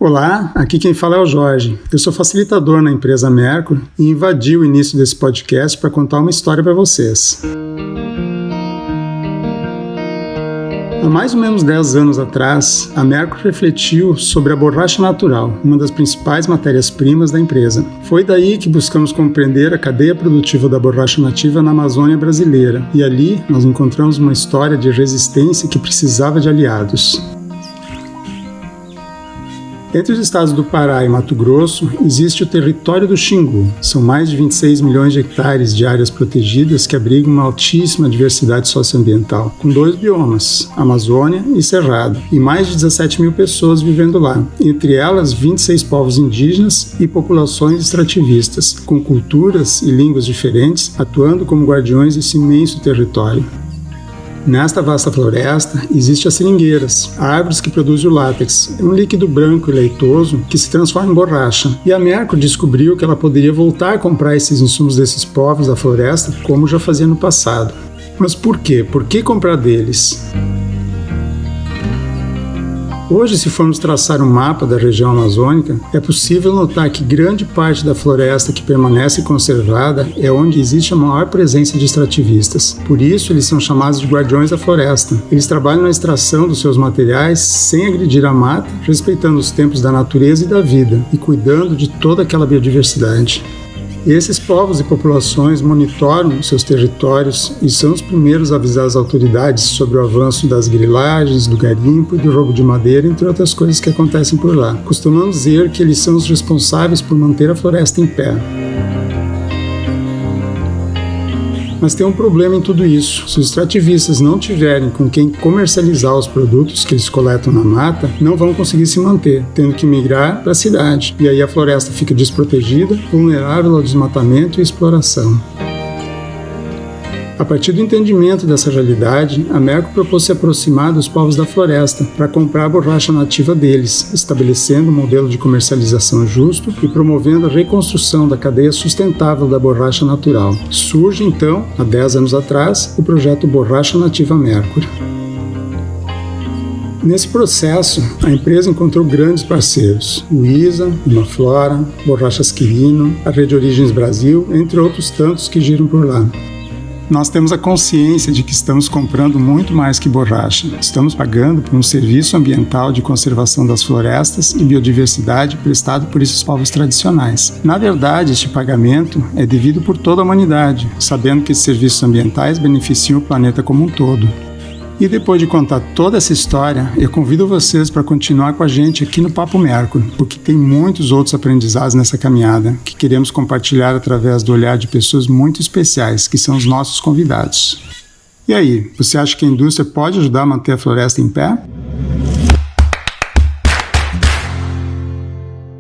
Olá, aqui quem fala é o Jorge. Eu sou facilitador na empresa Mercury e invadi o início desse podcast para contar uma história para vocês. Há mais ou menos 10 anos atrás, a Mercury refletiu sobre a borracha natural, uma das principais matérias-primas da empresa. Foi daí que buscamos compreender a cadeia produtiva da borracha nativa na Amazônia brasileira, e ali nós encontramos uma história de resistência que precisava de aliados. Entre os estados do Pará e Mato Grosso, existe o território do Xingu. São mais de 26 milhões de hectares de áreas protegidas que abrigam uma altíssima diversidade socioambiental, com 2 biomas, Amazônia e Cerrado, e mais de 17 mil pessoas vivendo lá, entre elas 26 povos indígenas e populações extrativistas, com culturas e línguas diferentes, atuando como guardiões desse imenso território. Nesta vasta floresta, existem as seringueiras, árvores que produzem o látex, um líquido branco e leitoso que se transforma em borracha. E a Mercury descobriu que ela poderia voltar a comprar esses insumos desses povos da floresta, como já fazia no passado. Mas por quê? Por que comprar deles? Hoje, se formos traçar um mapa da região amazônica, é possível notar que grande parte da floresta que permanece conservada é onde existe a maior presença de extrativistas. Por isso, eles são chamados de guardiões da floresta. Eles trabalham na extração dos seus materiais sem agredir a mata, respeitando os tempos da natureza e da vida, e cuidando de toda aquela biodiversidade. Esses povos e populações monitoram seus territórios e são os primeiros a avisar as autoridades sobre o avanço das grilagens, do garimpo e do roubo de madeira, entre outras coisas que acontecem por lá. Costumamos dizer que eles são os responsáveis por manter a floresta em pé. Mas tem um problema em tudo isso. Se os extrativistas não tiverem com quem comercializar os produtos que eles coletam na mata, não vão conseguir se manter, tendo que migrar para a cidade. E aí a floresta fica desprotegida, vulnerável ao desmatamento e exploração. A partir do entendimento dessa realidade, a Mercury propôs se aproximar dos povos da floresta para comprar a borracha nativa deles, estabelecendo um modelo de comercialização justo e promovendo a reconstrução da cadeia sustentável da borracha natural. Surge, então, há 10 anos atrás, o projeto Borracha Nativa Mercury. Nesse processo, a empresa encontrou grandes parceiros, o ISA, Imaflora, Borrachas Quirino, a Rede Origens Brasil, entre outros tantos que giram por lá. Nós temos a consciência de que estamos comprando muito mais que borracha. Estamos pagando por um serviço ambiental de conservação das florestas e biodiversidade prestado por esses povos tradicionais. Na verdade, este pagamento é devido por toda a humanidade, sabendo que esses serviços ambientais beneficiam o planeta como um todo. E depois de contar toda essa história, eu convido vocês para continuar com a gente aqui no Papo Mercury, porque tem muitos outros aprendizados nessa caminhada que queremos compartilhar através do olhar de pessoas muito especiais, que são os nossos convidados. E aí, você acha que a indústria pode ajudar a manter a floresta em pé?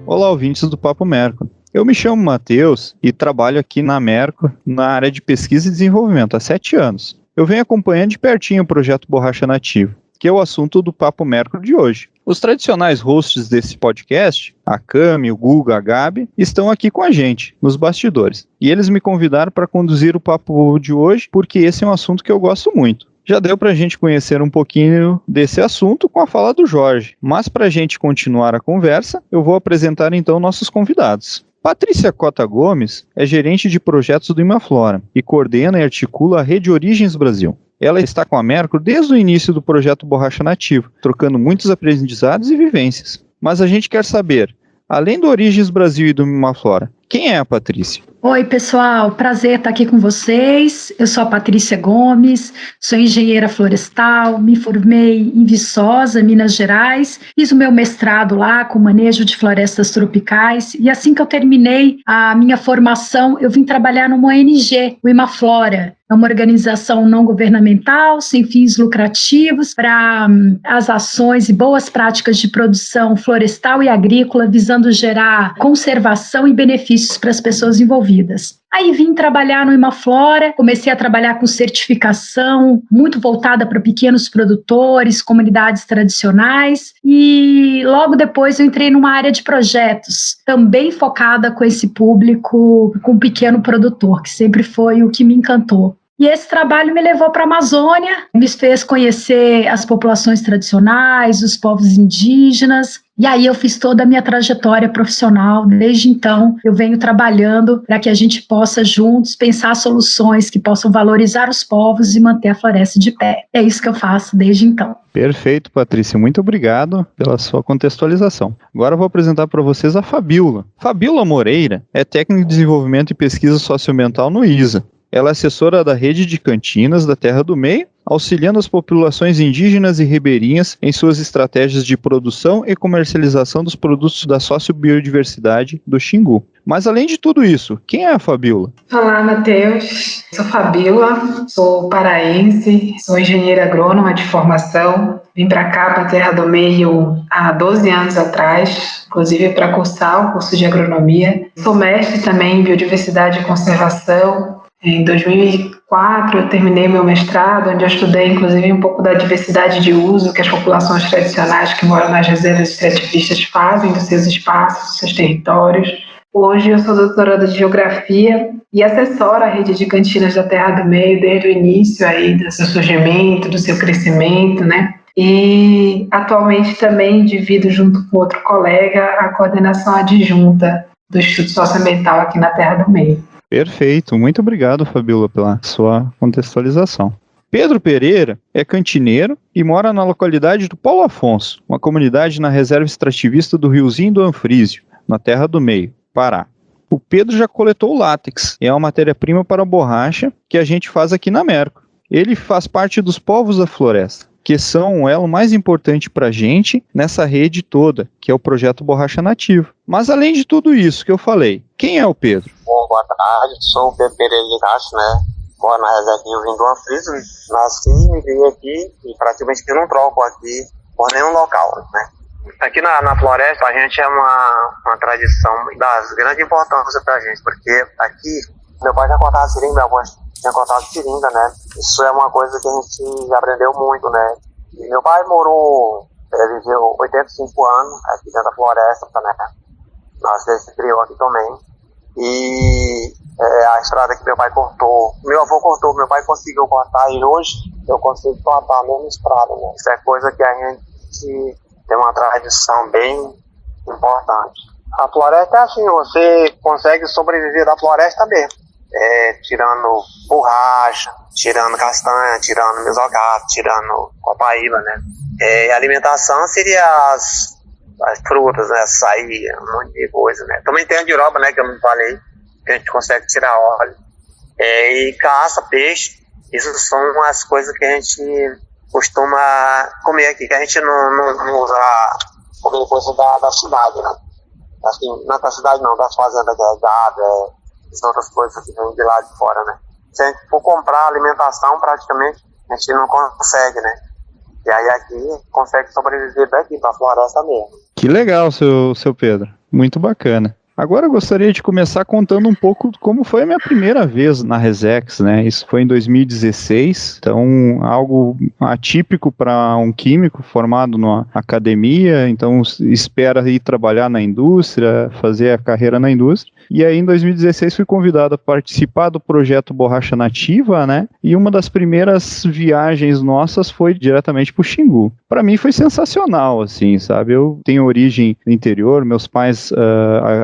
Olá, ouvintes do Papo Mercury. Eu me chamo Matheus e trabalho aqui na Mercury na área de pesquisa e desenvolvimento há 7 anos. Eu venho acompanhando de pertinho o projeto Borracha Nativa, que é o assunto do Papo Mercury de hoje. Os tradicionais hosts desse podcast, a Cami, o Guga, a Gabi, estão aqui com a gente, nos bastidores. E eles me convidaram para conduzir o papo de hoje, porque esse é um assunto que eu gosto muito. Já deu para a gente conhecer um pouquinho desse assunto com a fala do Jorge. Mas para a gente continuar a conversa, eu vou apresentar então nossos convidados. Patrícia Cota Gomes é gerente de projetos do Imaflora e coordena e articula a Rede Origens Brasil. Ela está com a Mercury desde o início do projeto Borracha Nativa, trocando muitos aprendizados e vivências. Mas a gente quer saber, além do Origens Brasil e do Imaflora, quem é a Patrícia? Oi, pessoal, prazer estar aqui com vocês. Eu sou a Patrícia Gomes, sou engenheira florestal, me formei em Viçosa, Minas Gerais, fiz o meu mestrado lá com manejo de florestas tropicais e assim que eu terminei a minha formação, eu vim trabalhar numa ONG, o Imaflora. É uma organização não governamental, sem fins lucrativos, para as ações e boas práticas de produção florestal e agrícola, visando gerar conservação e benefícios para as pessoas envolvidas. Aí vim trabalhar no Imaflora, comecei a trabalhar com certificação, muito voltada para pequenos produtores, comunidades tradicionais, e logo depois eu entrei numa área de projetos, também focada com esse público, com o pequeno produtor, que sempre foi o que me encantou. E esse trabalho me levou para a Amazônia, me fez conhecer as populações tradicionais, os povos indígenas, e aí eu fiz toda a minha trajetória profissional. Desde então, eu venho trabalhando para que a gente possa juntos pensar soluções que possam valorizar os povos e manter a floresta de pé. É isso que eu faço desde então. Perfeito, Patrícia. Muito obrigado pela sua contextualização. Agora eu vou apresentar para vocês a Fabíola. Fabíola Moreira é técnica de desenvolvimento e pesquisa socioambiental no ISA. Ela é assessora da rede de cantinas da Terra do Meio, auxiliando as populações indígenas e ribeirinhas em suas estratégias de produção e comercialização dos produtos da sociobiodiversidade do Xingu. Mas além de tudo isso, quem é a Fabíola? Olá, Matheus. Sou Fabíola, sou paraense, sou engenheira agrônoma de formação. Vim para cá, para a Terra do Meio, há 12 anos atrás, inclusive para cursar o curso de agronomia. Sou mestre também em biodiversidade e conservação. Em 2004, eu terminei meu mestrado, onde eu estudei, inclusive, um pouco da diversidade de uso que as populações tradicionais que moram nas reservas extrativistas fazem dos seus espaços, dos seus territórios. Hoje eu sou doutoranda de Geografia e assessoro a rede de cantinas da Terra do Meio desde o início aí do seu surgimento, do seu crescimento, né? E atualmente também divido junto com outro colega a coordenação adjunta do Instituto Socioambiental aqui na Terra do Meio. Perfeito, muito obrigado, Fabíola, pela sua contextualização. Pedro Pereira é cantineiro e mora na localidade do Paulo Afonso, uma comunidade na reserva extrativista do Riozinho do Anfrísio, na Terra do Meio, Pará. O Pedro já coletou látex, é uma matéria-prima para borracha que a gente faz aqui na Merco. Ele faz parte dos povos da floresta, que são o elo mais importante para a gente nessa rede toda, que é o projeto Borracha Nativa. Mas além de tudo isso que eu falei, quem é o Pedro? Bom, boa tarde, sou o Pedro Pereira de Castro, né? Moro na reserva de Rio do Anfrísio, nasci e vivi aqui e praticamente não troco aqui por nenhum local, né? Aqui na floresta a gente é uma tradição das grandes importâncias pra gente, porque aqui meu pai já cortava seringa, meu avô tinha cortado seringa, né? Isso é uma coisa que a gente aprendeu muito, né? E meu pai viveu 85 anos aqui dentro da floresta, né? Nossa, ele se criou aqui também. E a estrada que meu pai cortou, meu avô cortou, meu pai conseguiu cortar e hoje eu consigo cortar a mesma estrada, né? Isso é coisa que a gente tem uma tradição bem importante. A floresta é assim, você consegue sobreviver da floresta mesmo. Tirando borracha, tirando castanha, tirando mesogato, tirando copaíba, né? A alimentação seria as frutas, né? Açaí, um monte de coisa, né? Também tem a andiroba, né? Que eu não falei, que a gente consegue tirar óleo. E caça, peixe, isso são as coisas que a gente costuma comer aqui, que a gente não usa comer coisa da cidade, né? Assim, não é da cidade não, das fazendas, que é gado, são outras coisas que vêm de lá de fora, né? Se a gente for comprar alimentação, praticamente a gente não consegue, né? E aí aqui consegue sobreviver daqui pra floresta mesmo. Que legal, seu Pedro. Muito bacana. Agora eu gostaria de começar contando um pouco como foi a minha primeira vez na Resex, né? Isso foi em 2016, então algo atípico para um químico formado na academia, então espera ir trabalhar na indústria, fazer a carreira na indústria. E aí em 2016 fui convidado a participar do projeto Borracha Nativa, né? E uma das primeiras viagens nossas foi diretamente para o Xingu. Para mim foi sensacional, assim, sabe? Eu tenho origem no interior, meus pais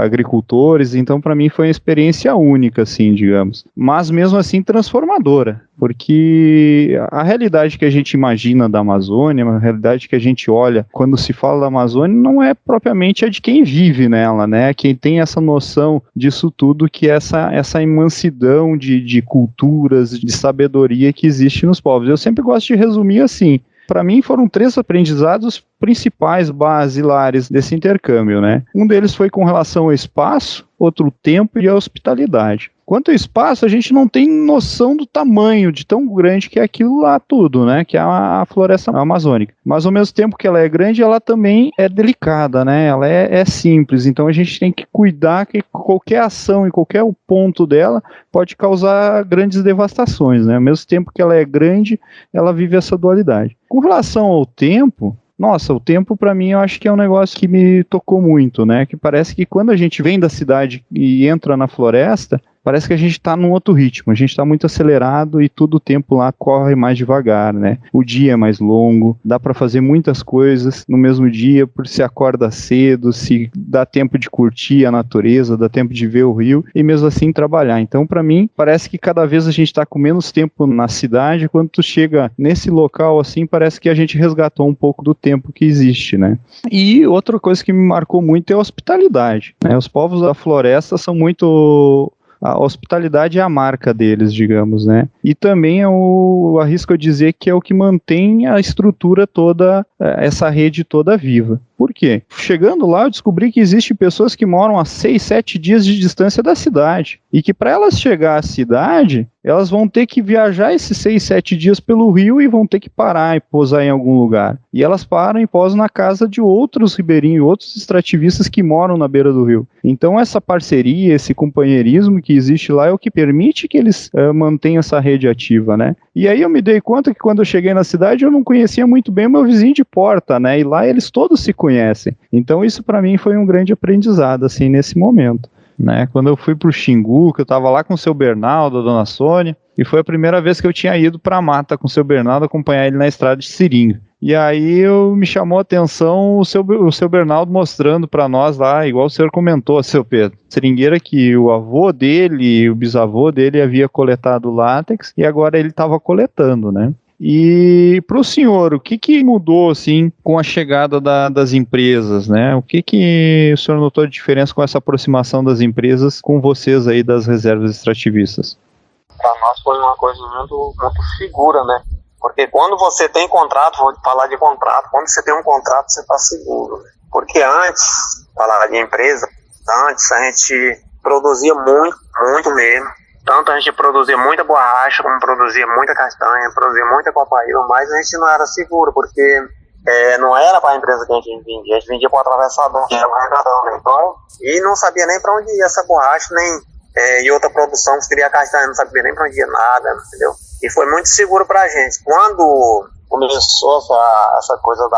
agricultores, então para mim foi uma experiência única, assim, digamos. Mas mesmo assim transformadora, porque a realidade que a gente imagina da Amazônia, a realidade que a gente olha quando se fala da Amazônia, não é propriamente a de quem vive nela, né? Quem tem essa noção disso tudo, que é essa imensidão de culturas, de sabedoria que existe nos povos. Eu sempre gosto de resumir assim. Para mim foram 3 aprendizados principais, basilares desse intercâmbio, né? Um deles foi com relação ao espaço, outro tempo e a hospitalidade. Quanto ao espaço, a gente não tem noção do tamanho, de tão grande que é aquilo lá tudo, né? Que é a floresta amazônica. Mas ao mesmo tempo que ela é grande, ela também é delicada, né? Ela é simples, então a gente tem que cuidar que qualquer ação em qualquer ponto dela pode causar grandes devastações, né? Ao mesmo tempo que ela é grande, ela vive essa dualidade. Com relação ao tempo, nossa, o tempo para mim eu acho que é um negócio que me tocou muito, né? Que parece que quando a gente vem da cidade e entra na floresta, parece que a gente está num outro ritmo, a gente está muito acelerado e todo o tempo lá corre mais devagar, né? O dia é mais longo, dá para fazer muitas coisas no mesmo dia, porque se acorda cedo, se dá tempo de curtir a natureza, dá tempo de ver o rio e mesmo assim trabalhar. Então, para mim, parece que cada vez a gente está com menos tempo na cidade, quando tu chega nesse local assim, parece que a gente resgatou um pouco do tempo que existe, né? E outra coisa que me marcou muito é a hospitalidade, né? Os povos da floresta são muito... A hospitalidade é a marca deles, digamos, né? E também arrisco a dizer que é o que mantém a estrutura toda, essa rede toda viva. Por quê? Chegando lá, eu descobri que existem pessoas que moram a 6, 7 dias de distância da cidade. E que para elas chegar à cidade, elas vão ter que viajar esses 6, 7 dias pelo rio e vão ter que parar e pousar em algum lugar. E elas param e pousam na casa de outros ribeirinhos, outros extrativistas que moram na beira do rio. Então essa parceria, esse companheirismo que existe lá é o que permite que eles mantenham essa rede ativa, né? E aí eu me dei conta que quando eu cheguei na cidade eu não conhecia muito bem o meu vizinho de porta, né? E lá eles todos se conhecem. Então isso para mim foi um grande aprendizado, assim, nesse momento, né? Quando eu fui pro Xingu, que eu tava lá com o seu Bernardo, a dona Sônia, e foi a primeira vez que eu tinha ido pra mata com o seu Bernardo, acompanhar ele na estrada de seringa. E aí me chamou a atenção o seu Bernardo mostrando para nós lá, igual o senhor comentou, seu Pedro, seringueira que o avô dele, o bisavô dele havia coletado látex e agora ele estava coletando, né? E para o senhor, o que mudou assim com a chegada das empresas, né? O que o senhor notou de diferença com essa aproximação das empresas com vocês aí das reservas extrativistas? Para nós foi uma coisa muito, muito segura, né? Porque quando você tem contrato, vou falar de contrato, quando você tem um contrato, você está seguro. Né? Porque antes, falar de empresa, antes a gente produzia muito, muito mesmo. Tanto a gente produzia muita borracha, como produzia muita castanha, produzia muita copaíba, mas a gente não era seguro, porque não era para a empresa que a gente vendia para o atravessador, que era o arrecadão, né? Então, e não sabia nem para onde ia essa borracha, nem e outra produção que queria castanha, não sabia nem para onde ia nada, entendeu? E foi muito seguro pra gente. Quando começou essa coisa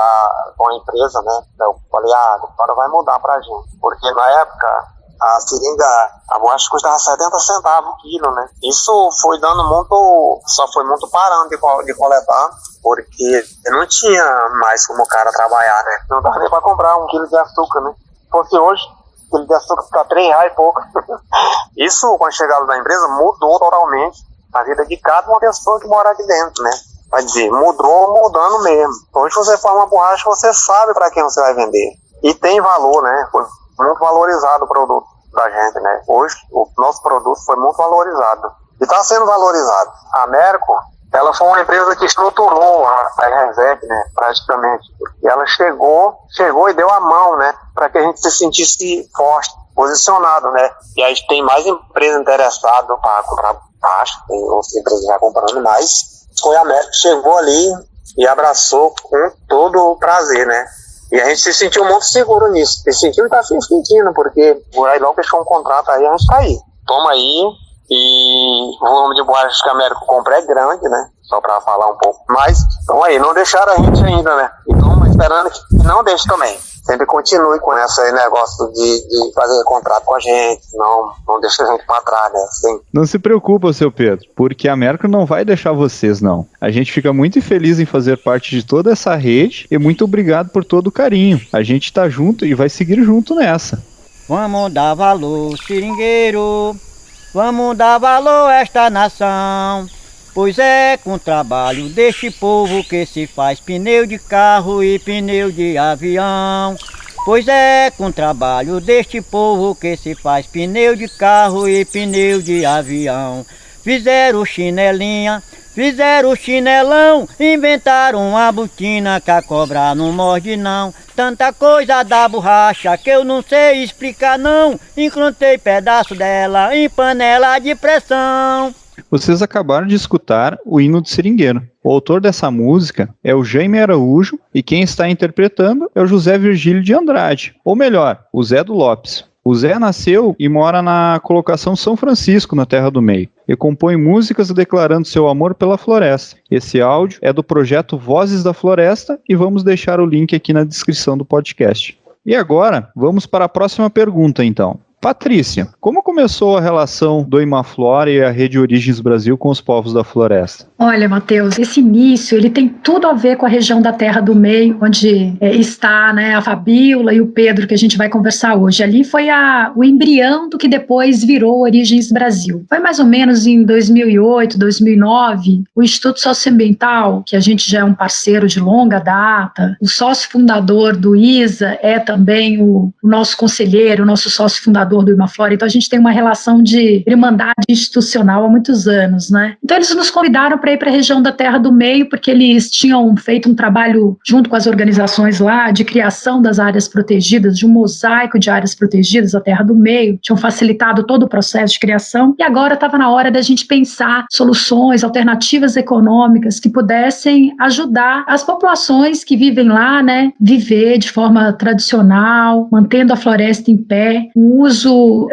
com a empresa, né, eu falei, agora vai mudar pra gente. Porque na época, a seringa, a borracha custava 70 centavos o quilo, né. Isso foi dando muito, só foi muito parando de coletar, porque não tinha mais como o cara trabalhar, né. Não dava nem pra comprar 1 quilo de açúcar, né. Porque hoje, o quilo de açúcar fica R$3 e pouco. Isso, com a chegada da empresa, mudou totalmente a vida de cada uma pessoa que mora aqui dentro, né? Vai dizer, mudando mesmo. Hoje você faz uma borracha, você sabe para quem você vai vender. E tem valor, né? Foi muito valorizado o produto da gente, né? Hoje, o nosso produto foi muito valorizado. E está sendo valorizado. A Merco, ela foi uma empresa que estruturou a Resec, né? Praticamente. E ela chegou e deu a mão, né? Para que a gente se sentisse forte, posicionado, né? E aí tem mais empresas interessadas para comprar borracha, tem outras empresas já comprando, mas foi a Merco que chegou ali e abraçou com todo o prazer, né? E a gente se sentiu muito seguro nisso. Se sentiu e tá se sentindo, porque o Ailão fechou um contrato aí, a gente tá aí. Toma aí, e o volume de borrachas que a Merco compra é grande, né? Só pra falar um pouco. Mas, então aí, não deixaram a gente ainda, né? Então, esperando que não deixe também. Sempre continue com esse negócio de fazer contrato com a gente, não deixa a gente pra trás, né? Assim. Não se preocupa, seu Pedro, porque a Merco não vai deixar vocês, não. A gente fica muito feliz em fazer parte de toda essa rede e muito obrigado por todo o carinho. A gente tá junto e vai seguir junto nessa. Vamos dar valor, seringueiro, vamos dar valor a esta nação. Pois é com o trabalho deste povo que se faz pneu de carro e pneu de avião. Pois é com o trabalho deste povo que se faz pneu de carro e pneu de avião. Fizeram chinelinha, fizeram chinelão, inventaram uma botina que a cobra não morde não. Tanta coisa da borracha que eu não sei explicar não. Encrontei pedaço dela em panela de pressão. Vocês acabaram de escutar o hino do seringueiro. O autor dessa música é o Jaime Araújo e quem está interpretando é o José Virgílio de Andrade, ou melhor, o Zé do Lopes. O Zé nasceu e mora na colocação São Francisco, na Terra do Meio, e compõe músicas declarando seu amor pela floresta. Esse áudio é do projeto Vozes da Floresta e vamos deixar o link aqui na descrição do podcast. E agora, vamos para a próxima pergunta então. Patrícia, como começou a relação do Imaflora e a Rede Origens Brasil com os povos da floresta? Olha, Matheus, esse início ele tem tudo a ver com a região da Terra do Meio, onde está, né, a Fabíola e o Pedro, que a gente vai conversar hoje. Ali foi o embrião do que depois virou Origens Brasil. Foi mais ou menos em 2008, 2009, o Instituto Socioambiental, que a gente já é um parceiro de longa data, o sócio fundador do ISA é também o nosso conselheiro, o nosso sócio fundador do Imaflora, então a gente tem uma relação de irmandade institucional há muitos anos, né? Então eles nos convidaram para ir para a região da Terra do Meio, porque eles tinham feito um trabalho junto com as organizações lá de criação das áreas protegidas, de um mosaico de áreas protegidas da Terra do Meio, tinham facilitado todo o processo de criação, e agora estava na hora da gente pensar soluções, alternativas econômicas que pudessem ajudar as populações que vivem lá, né, viver de forma tradicional, mantendo a floresta em pé, o uso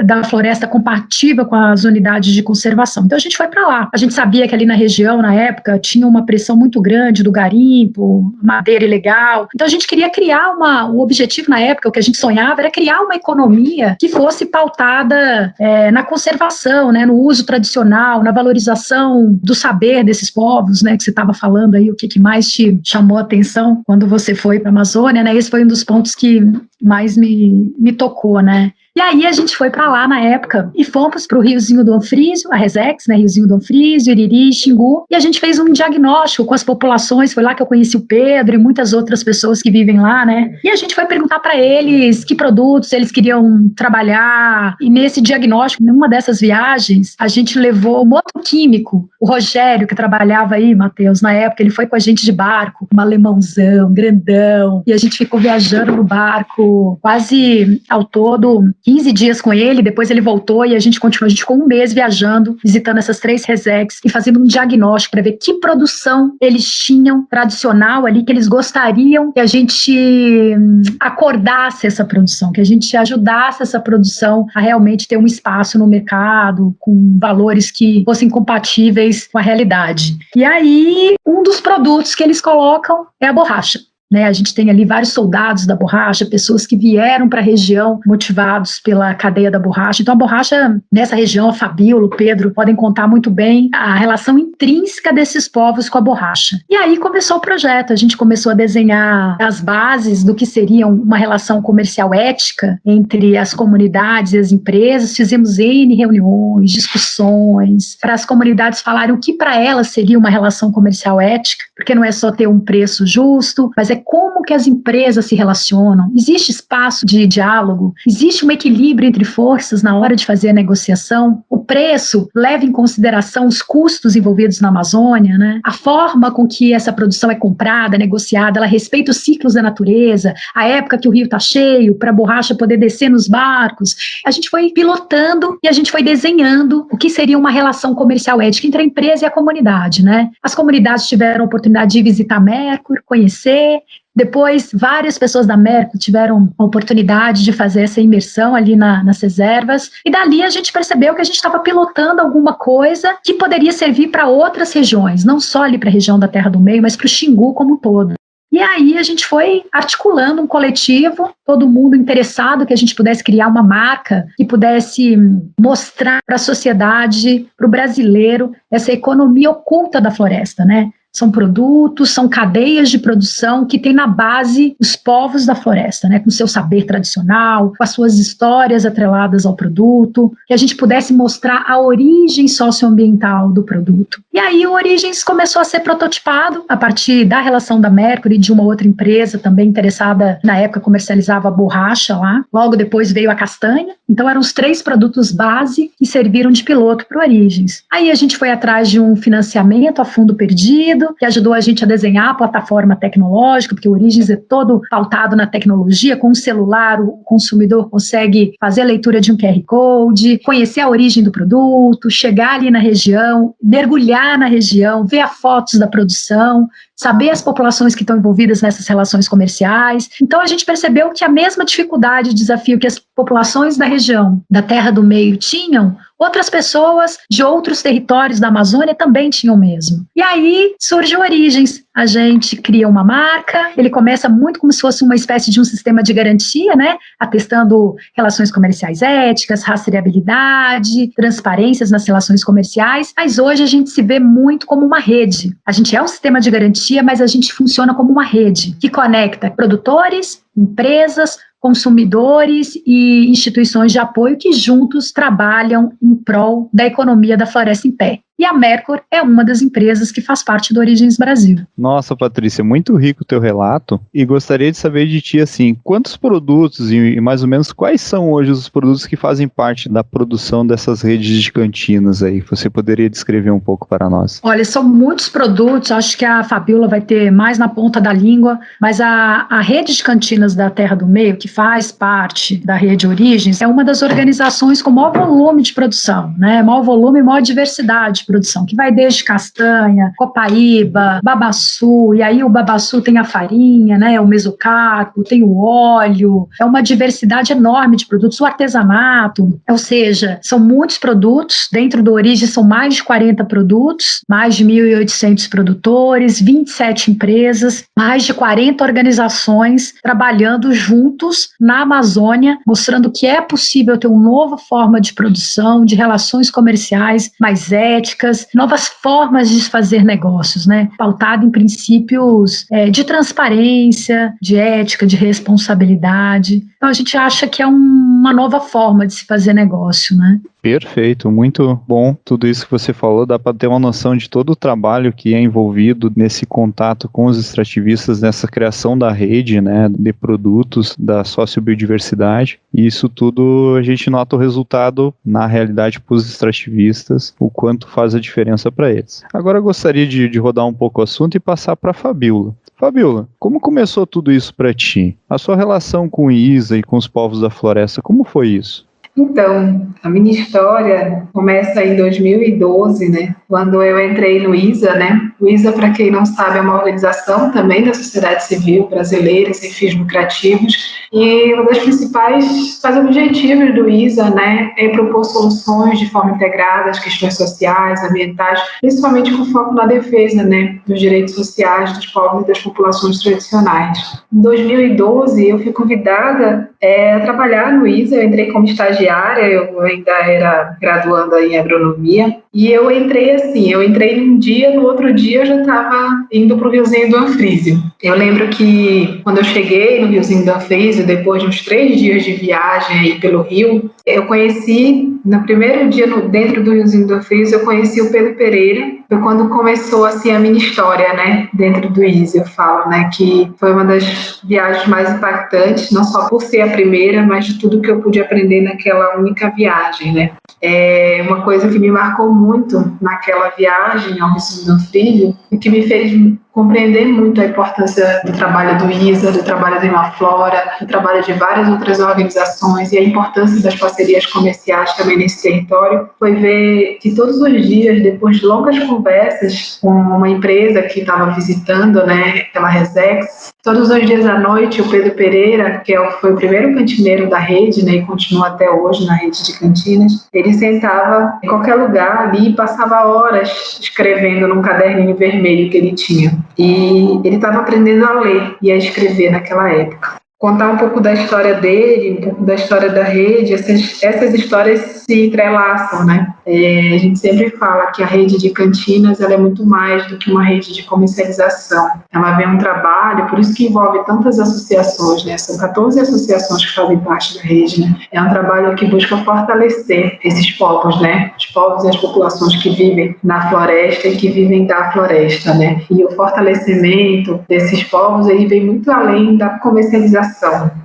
da floresta compatível com as unidades de conservação. Então a gente foi para lá. A gente sabia que ali na região, na época, tinha uma pressão muito grande do garimpo, madeira ilegal. Então a gente queria criar o objetivo na época, o que a gente sonhava era criar uma economia que fosse pautada na conservação, né, no uso tradicional, na valorização do saber desses povos, né, que você estava falando aí, o que mais te chamou a atenção quando você foi para a Amazônia, né? Esse foi um dos pontos que mais me tocou, né? E aí a gente foi para lá na época e fomos para o Riozinho do Anfrísio, a Resex, né, Riozinho do Anfrísio, Iriri, Xingu, e a gente fez um diagnóstico com as populações, foi lá que eu conheci o Pedro e muitas outras pessoas que vivem lá, né, e a gente foi perguntar para eles que produtos eles queriam trabalhar, e nesse diagnóstico, numa dessas viagens, a gente levou um outro químico, o Rogério, que trabalhava aí, Matheus, na época, ele foi com a gente de barco, um alemãozão, grandão, e a gente ficou viajando no barco quase ao todo 15 dias com ele, depois ele voltou e a gente continuou, a gente ficou um mês viajando, visitando essas 3 Resex e fazendo um diagnóstico para ver que produção eles tinham tradicional ali, que eles gostariam que a gente acordasse essa produção, que a gente ajudasse essa produção a realmente ter um espaço no mercado, com valores que fossem compatíveis com a realidade. E aí, um dos produtos que eles colocam é a borracha. Né, a gente tem ali vários soldados da borracha, pessoas que vieram para a região motivados pela cadeia da borracha. Então a borracha nessa região, a Fabíola, o Pedro, podem contar muito bem a relação intrínseca desses povos com a borracha. E aí começou o projeto, a gente começou a desenhar as bases do que seria uma relação comercial ética entre as comunidades e as empresas, fizemos N reuniões, discussões, para as comunidades falarem o que para elas seria uma relação comercial ética, porque não é só ter um preço justo, mas é como que as empresas se relacionam, existe espaço de diálogo, existe um equilíbrio entre forças na hora de fazer a negociação, o preço leva em consideração os custos envolvidos na Amazônia, né? A forma com que essa produção é comprada, negociada, ela respeita os ciclos da natureza, a época que o rio está cheio, para a borracha poder descer nos barcos. A gente foi pilotando e a gente foi desenhando o que seria uma relação comercial ética entre a empresa e a comunidade, né? As comunidades tiveram a oportunidade de visitar a Mercur, conhecer. Depois, várias pessoas da Mercur tiveram a oportunidade de fazer essa imersão ali nas reservas, e dali a gente percebeu que a gente estava pilotando alguma coisa que poderia servir para outras regiões, não só ali para a região da Terra do Meio, mas para o Xingu como um todo. E aí a gente foi articulando um coletivo, todo mundo interessado que a gente pudesse criar uma marca que pudesse mostrar para a sociedade, para o brasileiro, essa economia oculta da floresta, né? São produtos, são cadeias de produção que têm na base os povos da floresta, né, com seu saber tradicional, com as suas histórias atreladas ao produto, que a gente pudesse mostrar a origem socioambiental do produto. E aí o Origens começou a ser prototipado a partir da relação da Mercur e de uma outra empresa também interessada, na época comercializava a borracha lá, logo depois veio a castanha, então eram os 3 produtos base que serviram de piloto para o Origens. Aí a gente foi atrás de um financiamento a fundo perdido, que ajudou a gente a desenhar a plataforma tecnológica, porque o Origens é todo pautado na tecnologia, com o celular o consumidor consegue fazer a leitura de um QR Code, conhecer a origem do produto, chegar ali na região, mergulhar na região, ver as fotos da produção, saber as populações que estão envolvidas nessas relações comerciais. Então a gente percebeu que a mesma dificuldade e desafio que as populações da região da Terra do Meio tinham, outras pessoas de outros territórios da Amazônia também tinham o mesmo. E aí surge o Origens. A gente cria uma marca, ele começa muito como se fosse uma espécie de um sistema de garantia, né? Atestando relações comerciais éticas, rastreabilidade, transparências nas relações comerciais, mas hoje a gente se vê muito como uma rede. A gente é um sistema de garantia, mas a gente funciona como uma rede que conecta produtores, empresas, consumidores e instituições de apoio que juntos trabalham em prol da economia da floresta em pé. E a Mercor é uma das empresas que faz parte do Origens Brasil. Nossa, Patrícia, muito rico o teu relato e gostaria de saber de ti, assim, quantos produtos e mais ou menos quais são hoje os produtos que fazem parte da produção dessas redes de cantinas aí? Você poderia descrever um pouco para nós? Olha, são muitos produtos, acho que a Fabiola vai ter mais na ponta da língua, mas a rede de cantinas da Terra do Meio, que faz parte da rede Origens, é uma das organizações com maior volume de produção, né? Maior volume e maior diversidade de produção, que vai desde castanha, copaíba, babaçu, e aí o babaçu tem a farinha, né? O mesocarpo, tem o óleo, é uma diversidade enorme de produtos, o artesanato, ou seja, são muitos produtos, dentro do Origens são mais de 40 produtos, mais de 1.800 produtores, 27 empresas, mais de 40 organizações trabalhando juntos na Amazônia, mostrando que é possível ter uma nova forma de produção, de relações comerciais mais éticas, novas formas de fazer negócios, né? Pautado em princípios de transparência, de ética, de responsabilidade. Então a gente acha que é uma nova forma de se fazer negócio, né? Perfeito, muito bom tudo isso que você falou, dá para ter uma noção de todo o trabalho que é envolvido nesse contato com os extrativistas, nessa criação da rede, né, de produtos, da sociobiodiversidade, e isso tudo a gente nota o resultado na realidade para os extrativistas, o quanto faz a diferença para eles. Agora eu gostaria de rodar um pouco o assunto e passar para a Fabiola. Fabiola, como começou tudo isso para ti? A sua relação com o ISA e com os povos da floresta, como foi isso? Então, a minha história começa em 2012, né? Quando eu entrei no ISA, né? O ISA, para quem não sabe, é uma organização também da sociedade civil brasileira, sem fins lucrativos, e um dos principais objetivos do ISA, né, é propor soluções de forma integrada às questões sociais, ambientais, principalmente com foco na defesa, né, dos direitos sociais dos povos e das populações tradicionais. Em 2012, eu fui convidada a trabalhar no ISA, eu entrei como estagiária, eu ainda era graduanda em agronomia, e eu entrei assim, eu entrei num dia, no outro dia eu já estava indo para o Riozinho do Anfrísio. Eu lembro que quando eu cheguei no Riozinho do Anfrísio, depois de uns 3 dias de viagem aí pelo rio, eu conheci, no primeiro dia dentro do Riozinho do Anfrísio, eu conheci o Pedro Pereira. Foi quando começou assim a minha história, né, dentro do ISA, eu falo, né, que foi uma das viagens mais impactantes, não só por ser a primeira, mas de tudo que eu pude aprender naquela única viagem, né. É uma coisa que me marcou muito naquela viagem ao Riozinho do Anfrísio e que me fez compreender muito a importância do trabalho do ISA, do trabalho do Imaflora, do trabalho de várias outras organizações e a importância das parcerias comerciais também nesse território, foi ver que todos os dias, depois de longas conversas com uma empresa que estava visitando, né, aquela Resex, todos os dias à noite o Pedro Pereira, que foi o primeiro cantineiro da rede, né, e continua até hoje na rede de cantinas, ele sentava em qualquer lugar ali e passava horas escrevendo num caderninho vermelho que ele tinha. E ele estava aprendendo a ler e a escrever naquela época. Contar um pouco da história dele, um pouco da história da rede, essas histórias se entrelaçam, né? A gente sempre fala que a rede de cantinas ela é muito mais do que uma rede de comercialização. Ela vem um trabalho, por isso que envolve tantas associações, né? São 14 associações que fazem parte da rede, né? É um trabalho que busca fortalecer esses povos, né? Os povos e as populações que vivem na floresta e que vivem da floresta, né? E o fortalecimento desses povos, ele vem muito além da comercialização.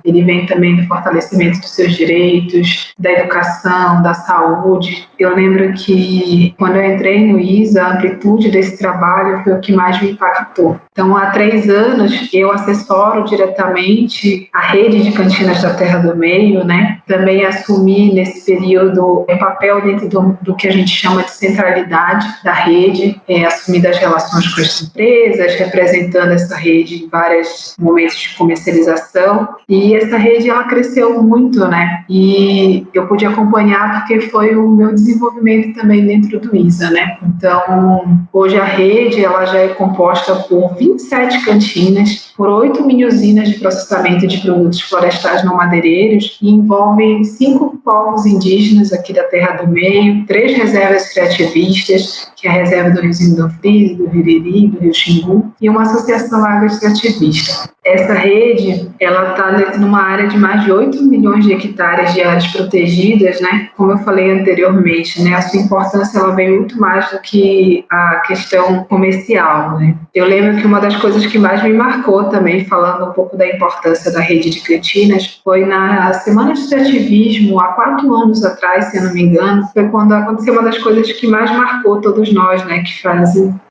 Ele vem também do fortalecimento dos seus direitos, da educação, da saúde. Eu lembro que quando eu entrei no ISA, a amplitude desse trabalho foi o que mais me impactou. Então, há 3 anos, eu assessoro diretamente a rede de cantinas da Terra do Meio, né? Também assumi, nesse período, um papel dentro do que a gente chama de centralidade da rede, assumi das relações com as empresas, representando essa rede em vários momentos de comercialização. E essa rede, ela cresceu muito, né? E eu pude acompanhar porque foi o meu desenvolvimento também dentro do ISA, né? Então, hoje a rede, ela já é composta por 27 cantinas, por 8 mini-usinas de processamento de produtos florestais não madeireiros e envolvem 5 povos indígenas aqui da Terra do Meio, 3 reservas extrativistas, que é a reserva do Riozinho do Frise, do Ririri, do Rio Xingu, e uma associação agroextrativista. Essa rede, ela está numa área de mais de 8 milhões de hectares de áreas protegidas, né? Como eu falei anteriormente, né? A sua importância, ela vem muito mais do que a questão comercial, né? Eu lembro que uma das coisas que mais me marcou também, falando um pouco da importância da rede de cantinas, foi na Semana de Extrativismo, há 4 anos atrás, se eu não me engano, foi quando aconteceu uma das coisas que mais marcou todos nós, né? Que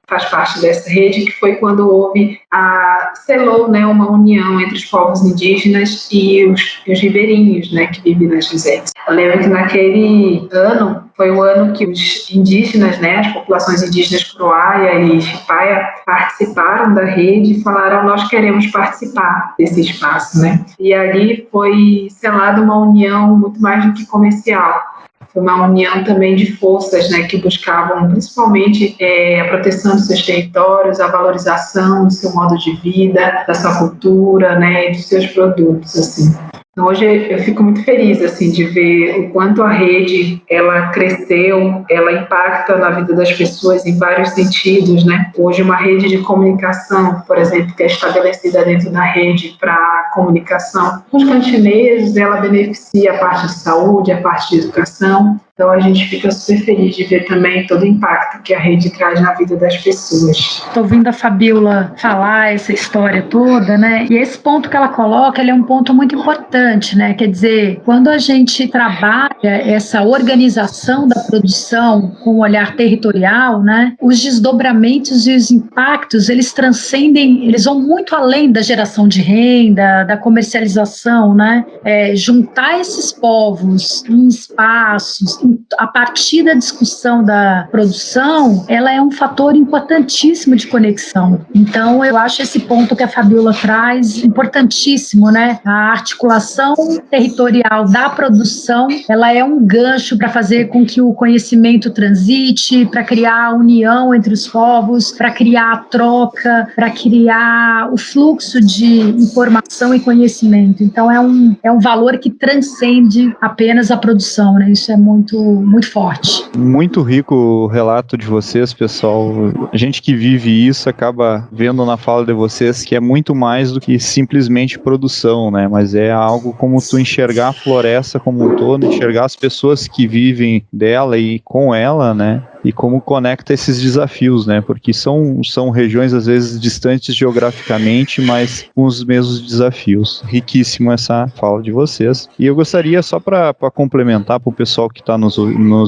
faz parte dessa rede, que foi quando houve selou, né, uma união entre os povos indígenas e os ribeirinhos, né, que vivem nas reservas. Eu lembro que naquele ano, foi o ano que os indígenas, né, as populações indígenas Kruaya e Shipaia participaram da rede e falaram: nós queremos participar desse espaço, né? E ali foi selada uma união muito mais do que comercial. Foi uma união também de forças, né, que buscavam principalmente a proteção dos seus territórios, a valorização do seu modo de vida, da sua cultura, né, e dos seus produtos, assim. Então, hoje eu fico muito feliz assim, de ver o quanto a rede ela cresceu, ela impacta na vida das pessoas em vários sentidos, né? Hoje uma rede de comunicação, por exemplo, que é estabelecida dentro da rede para comunicação com os cantineiros, ela beneficia a parte de saúde, a parte de educação. Então a gente fica super feliz de ver também todo o impacto que a rede traz na vida das pessoas. Estou ouvindo a Fabíola falar essa história toda, né? E esse ponto que ela coloca, ele é um ponto muito importante, né? Quer dizer, quando a gente trabalha essa organização da produção com um olhar territorial, né? Os desdobramentos e os impactos, eles transcendem, eles vão muito além da geração de renda, da comercialização, né? Juntar esses povos em espaços, a partir da discussão da produção, ela é um fator importantíssimo de conexão. Então, eu acho esse ponto que a Fabíola traz importantíssimo, né? A articulação territorial da produção, ela é um gancho para fazer com que o conhecimento transite, para criar a união entre os povos, para criar a troca, para criar o fluxo de informação e conhecimento. Então, é um valor que transcende apenas a produção, né? Isso é muito forte. Muito rico o relato de vocês, pessoal. A gente que vive isso acaba vendo na fala de vocês que é muito mais do que simplesmente produção, né? Mas é algo como tu enxergar a floresta como um todo, enxergar as pessoas que vivem dela e com ela, né? E como conecta esses desafios, né? Porque são regiões, às vezes, distantes geograficamente, mas com os mesmos desafios. Riquíssimo essa fala de vocês. E eu gostaria, só para complementar para o pessoal que está nos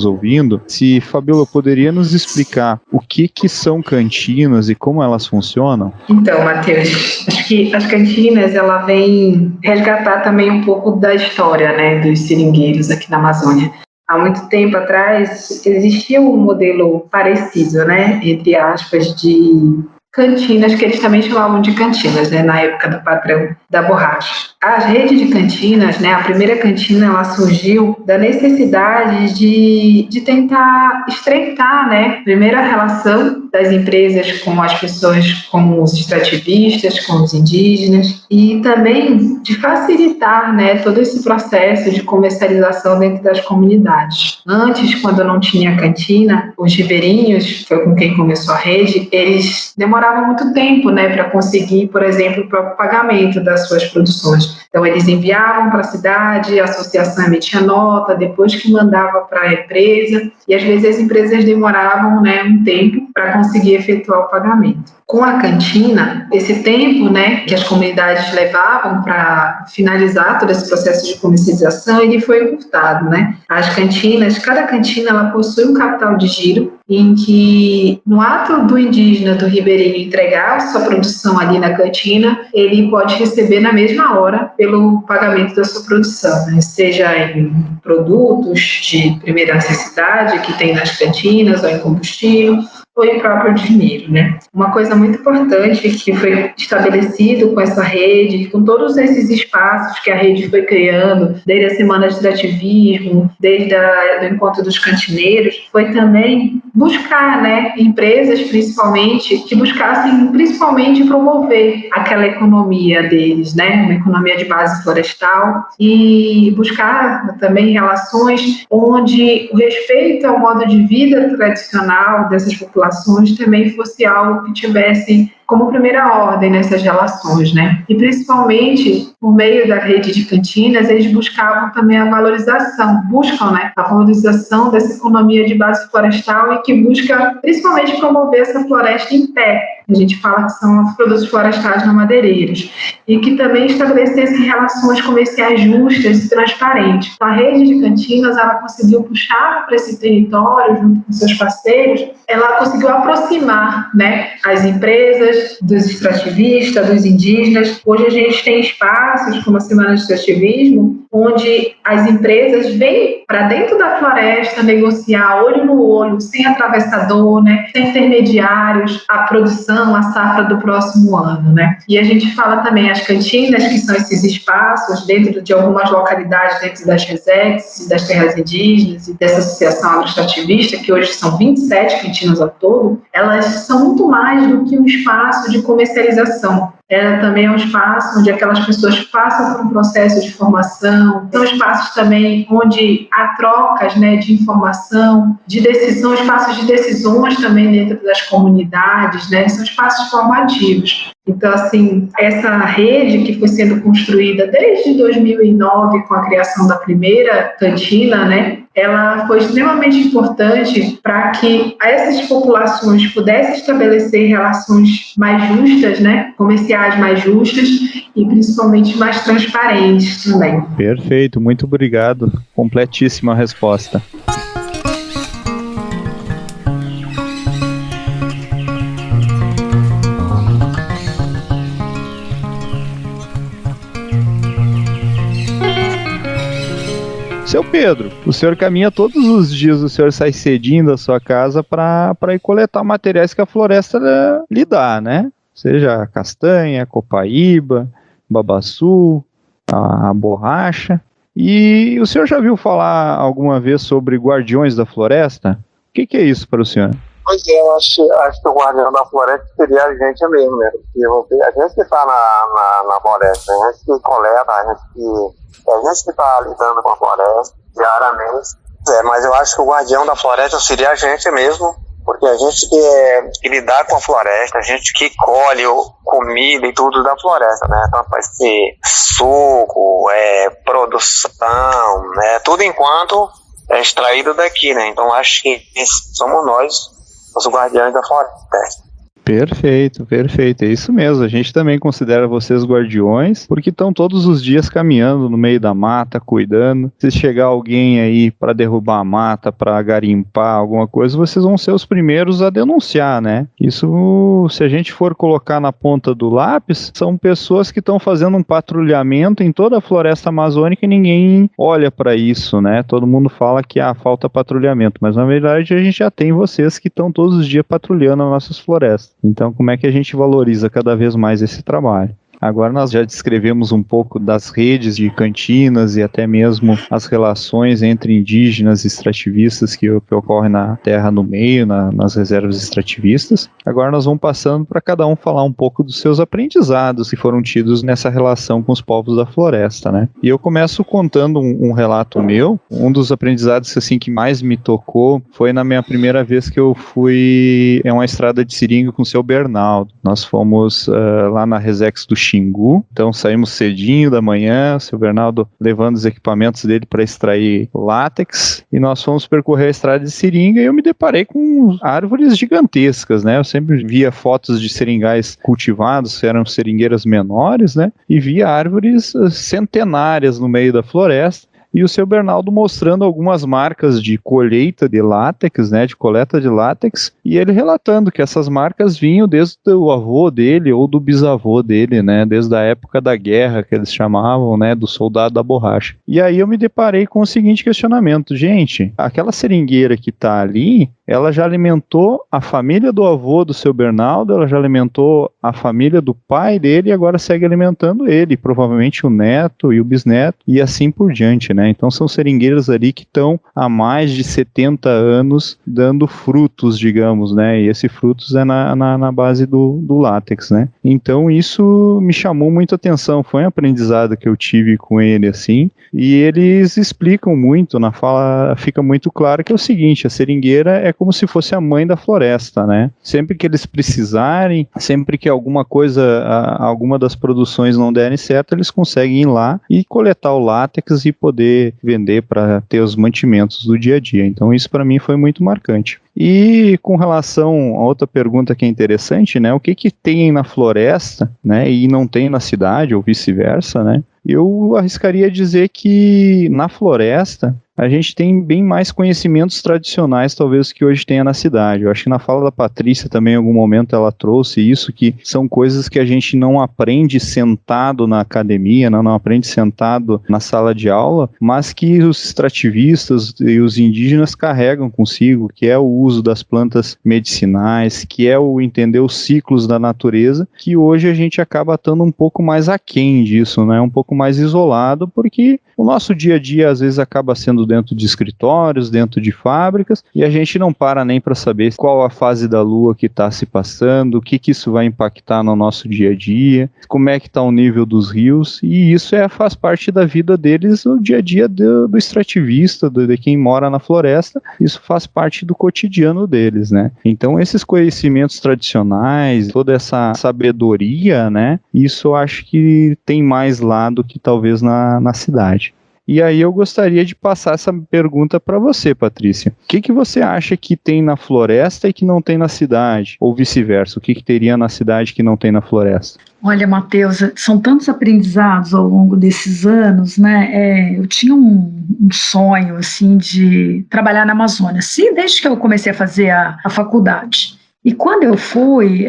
ouvindo, se Fabíola poderia nos explicar o que são cantinas e como elas funcionam? Então, Matheus, acho que as cantinas, ela vem resgatar também um pouco da história, né, dos seringueiros aqui na Amazônia. Há muito tempo atrás, existia um modelo parecido, né, entre aspas, de cantinas, que eles também chamavam de cantinas, né, na época do patrão da borracha. A rede de cantinas, né, a primeira cantina, ela surgiu da necessidade de tentar estreitar, né, primeiro a relação das empresas com as pessoas, com os extrativistas, com os indígenas, e também de facilitar, né, todo esse processo de comercialização dentro das comunidades. Antes, quando não tinha cantina, os ribeirinhos, foi com quem começou a rede, eles demoravam muito tempo, né, para conseguir, por exemplo, o próprio pagamento das suas produções. Então, eles enviavam para a cidade, a associação emitia nota, depois que mandava para a empresa, e às vezes as empresas demoravam, né, um tempo para conseguir efetuar o pagamento. Com a cantina, esse tempo, né, que as comunidades levavam para finalizar todo esse processo de comercialização, ele foi encurtado, né? As cantinas, cada cantina, ela possui um capital de giro, em que no ato do indígena, do ribeirinho, entregar sua produção ali na cantina, ele pode receber na mesma hora pelo pagamento da sua produção, né? Seja em produtos de primeira necessidade que tem nas cantinas, ou em combustível, ou em próprio dinheiro, né? Uma coisa muito importante que foi estabelecido com essa rede, com todos esses espaços que a rede foi criando, desde a Semana de Extrativismo, desde o Encontro dos Cantineiros, foi também buscar, né, empresas principalmente, que buscassem principalmente promover aquela economia deles, né, uma economia de base florestal, e buscar também relações onde o respeito ao modo de vida tradicional dessas populações também fosse algo que tivesse como primeira ordem nessas relações, né? E principalmente, por meio da rede de cantinas, eles buscavam também a buscam, né, a valorização dessa economia de base florestal e que busca principalmente promover essa floresta em pé. A gente fala que são os produtos florestais não madeireiros. E que também estabelecessem relações comerciais justas e transparentes. Então, a rede de cantinas, ela conseguiu puxar para esse território, junto com seus parceiros, ela conseguiu aproximar, né, as empresas, dos extrativistas, dos indígenas. Hoje a gente tem espaços, como a Semana de Extrativismo, onde as empresas vêm para dentro da floresta negociar olho no olho, sem atravessador, né, sem intermediários, a produção, a safra do próximo ano, né? E a gente fala também as cantinas, que são esses espaços dentro de algumas localidades, dentro das RESEX, das terras indígenas e dessa associação agroextrativista, que hoje são 27 cantinas ao todo, elas são muito mais do que um espaço de comercialização. Ela também é um espaço onde aquelas pessoas passam por um processo de formação. São espaços também onde há trocas, né, de informação, de decisão, espaços de decisões também dentro das comunidades, né, são espaços formativos. Então, assim, essa rede que foi sendo construída desde 2009 com a criação da primeira cantina, né, ela foi extremamente importante para que essas populações pudessem estabelecer relações mais justas, né, comerciais mais justas e principalmente mais transparentes também. Perfeito, muito obrigado. Completíssima a resposta. Seu Pedro, o senhor caminha todos os dias, o senhor sai cedinho da sua casa para ir coletar materiais que a floresta lhe dá, né? Seja castanha, copaíba, babaçu, a borracha. E o senhor já viu falar alguma vez sobre guardiões da floresta? O que é isso para o senhor? Pois é, eu acho que o guardião da floresta seria a gente mesmo, né? Porque a gente que está na floresta, a gente que coleta, a gente que está lidando com a floresta diariamente. Mas eu acho que o guardião da floresta seria a gente mesmo, porque a gente que lidar com a floresta, a gente que colhe comida e tudo da floresta, né? Tanto vai ser suco, produção, né? Tudo enquanto é extraído daqui, né? Então acho que somos nós, os guardiões da floresta. Perfeito, perfeito, é isso mesmo, a gente também considera vocês guardiões, porque estão todos os dias caminhando no meio da mata, cuidando. Se chegar alguém aí para derrubar a mata, para garimpar alguma coisa, vocês vão ser os primeiros a denunciar, né? Isso, se a gente for colocar na ponta do lápis, são pessoas que estão fazendo um patrulhamento em toda a floresta amazônica e ninguém olha para isso, né? Todo mundo fala que falta patrulhamento, mas na verdade a gente já tem vocês que estão todos os dias patrulhando as nossas florestas. Então, como é que a gente valoriza cada vez mais esse trabalho? Agora nós já descrevemos um pouco das redes de cantinas e até mesmo as relações entre indígenas e extrativistas que ocorrem na terra no meio, nas reservas extrativistas. Agora nós vamos passando para cada um falar um pouco dos seus aprendizados que foram tidos nessa relação com os povos da floresta, né? E eu começo contando um relato meu. Um dos aprendizados assim, que mais me tocou foi na minha primeira vez que eu fui em uma estrada de seringa com o seu Bernardo. Nós fomos lá na Resex do Chile, Xingu. Então saímos cedinho da manhã, o seu Bernardo levando os equipamentos dele para extrair látex, e nós fomos percorrer a estrada de seringa e eu me deparei com árvores gigantescas, né? Eu sempre via fotos de seringais cultivados, que eram seringueiras menores, né? E via árvores centenárias no meio da floresta. E o seu Bernardo mostrando algumas marcas de colheita de látex, né, de coleta de látex, e ele relatando que essas marcas vinham desde o avô dele ou do bisavô dele, né, desde a época da guerra, que eles chamavam, né, do soldado da borracha. E aí eu me deparei com o seguinte questionamento: gente, aquela seringueira que está ali, ela já alimentou a família do avô do seu Bernardo, ela já alimentou a família do pai dele e agora segue alimentando ele, provavelmente o neto e o bisneto e assim por diante, né? Então são seringueiras ali que estão há mais de 70 anos dando frutos, digamos, né? E esse frutos é na base do látex, né? Então isso me chamou muita atenção, foi um aprendizado que eu tive com ele, assim, e eles explicam muito, na fala fica muito claro que é o seguinte: a seringueira é como se fosse a mãe da floresta, né? Sempre que eles precisarem, sempre que alguma das produções não derem certo, eles conseguem ir lá e coletar o látex e poder vender para ter os mantimentos do dia a dia. Então isso para mim foi muito marcante. E com relação a outra pergunta que é interessante, né? O que tem na floresta, né, e não tem na cidade, ou vice-versa, né? Eu arriscaria dizer que na floresta a gente tem bem mais conhecimentos tradicionais, talvez, que hoje tenha na cidade. Eu acho que na fala da Patrícia também, em algum momento, ela trouxe isso, que são coisas que a gente não aprende sentado na academia, não aprende sentado na sala de aula, mas que os extrativistas e os indígenas carregam consigo, que é o uso das plantas medicinais, que é o entender os ciclos da natureza, que hoje a gente acaba estando um pouco mais aquém disso, né? Um pouco mais isolado, porque o nosso dia a dia às vezes acaba sendo dentro de escritórios, dentro de fábricas, e a gente não para nem para saber qual a fase da lua que está se passando, o que isso vai impactar no nosso dia a dia, como é que está o nível dos rios, e isso faz parte da vida deles, o dia a dia do extrativista, de quem mora na floresta, isso faz parte do cotidiano deles, né? Então esses conhecimentos tradicionais, toda essa sabedoria, né, isso eu acho que tem mais lá do que talvez na cidade. E aí eu gostaria de passar essa pergunta para você, Patrícia. O que você acha que tem na floresta e que não tem na cidade? Ou vice-versa, o que teria na cidade que não tem na floresta? Olha, Matheus, são tantos aprendizados ao longo desses anos, né? Eu tinha um sonho, assim, de trabalhar na Amazônia, sim, desde que eu comecei a fazer a faculdade. E quando eu fui,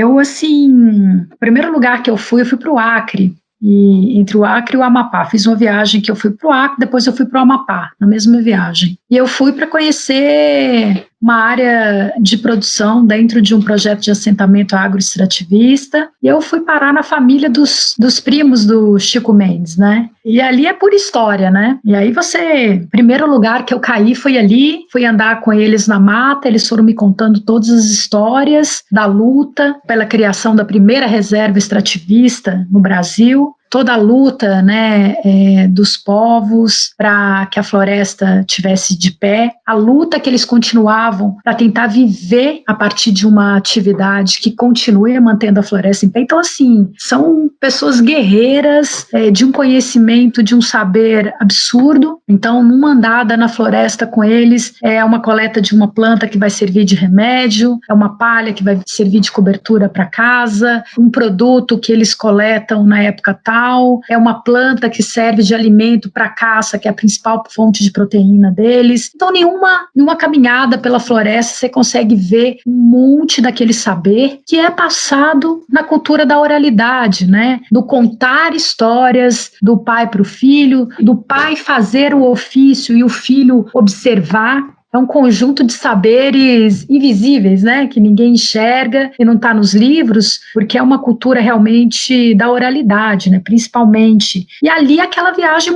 o primeiro lugar que eu fui para o Acre. E entre o Acre e o Amapá, fiz uma viagem que eu fui para o Acre, depois eu fui para o Amapá, na mesma viagem. E eu fui para conhecer uma área de produção dentro de um projeto de assentamento agroextrativista, e eu fui parar na família dos primos do Chico Mendes, né? E ali é pura história, né? E aí primeiro lugar que eu caí foi ali, fui andar com eles na mata, eles foram me contando todas as histórias da luta pela criação da primeira reserva extrativista no Brasil, toda a luta, né, dos povos para que a floresta tivesse de pé, a luta que eles continuavam para tentar viver a partir de uma atividade que continue mantendo a floresta em pé. Então, assim, são pessoas guerreiras, de um conhecimento, de um saber absurdo. Então, numa andada na floresta com eles, é uma coleta de uma planta que vai servir de remédio, é uma palha que vai servir de cobertura para casa, um produto que eles coletam na época tal, é uma planta que serve de alimento para a caça, que é a principal fonte de proteína deles. Então, nenhuma caminhada pela floresta você consegue ver um monte daquele saber que é passado na cultura da oralidade, né? Do contar histórias do pai para o filho, do pai fazer o ofício e o filho observar. É um conjunto de saberes invisíveis, né, que ninguém enxerga e não está nos livros, porque é uma cultura realmente da oralidade, né, principalmente. E ali aquela viagem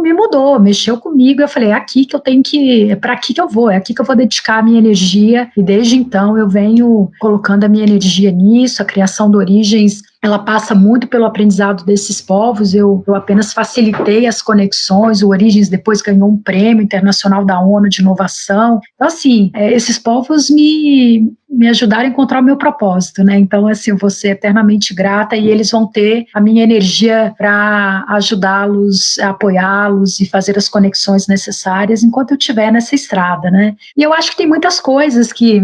me mudou, mexeu comigo. Eu falei, é aqui que eu tenho que, é para aqui que eu vou, é aqui que eu vou dedicar a minha energia. E desde então eu venho colocando a minha energia nisso. A criação do Origens ela passa muito pelo aprendizado desses povos. Eu apenas facilitei as conexões. O Origens depois ganhou um prêmio internacional da ONU de inovação. Então, assim, esses povos me ajudaram a encontrar o meu propósito, né? Então, assim, eu vou ser eternamente grata e eles vão ter a minha energia para ajudá-los, apoiá-los e fazer as conexões necessárias enquanto eu estiver nessa estrada, né? E eu acho que tem muitas coisas que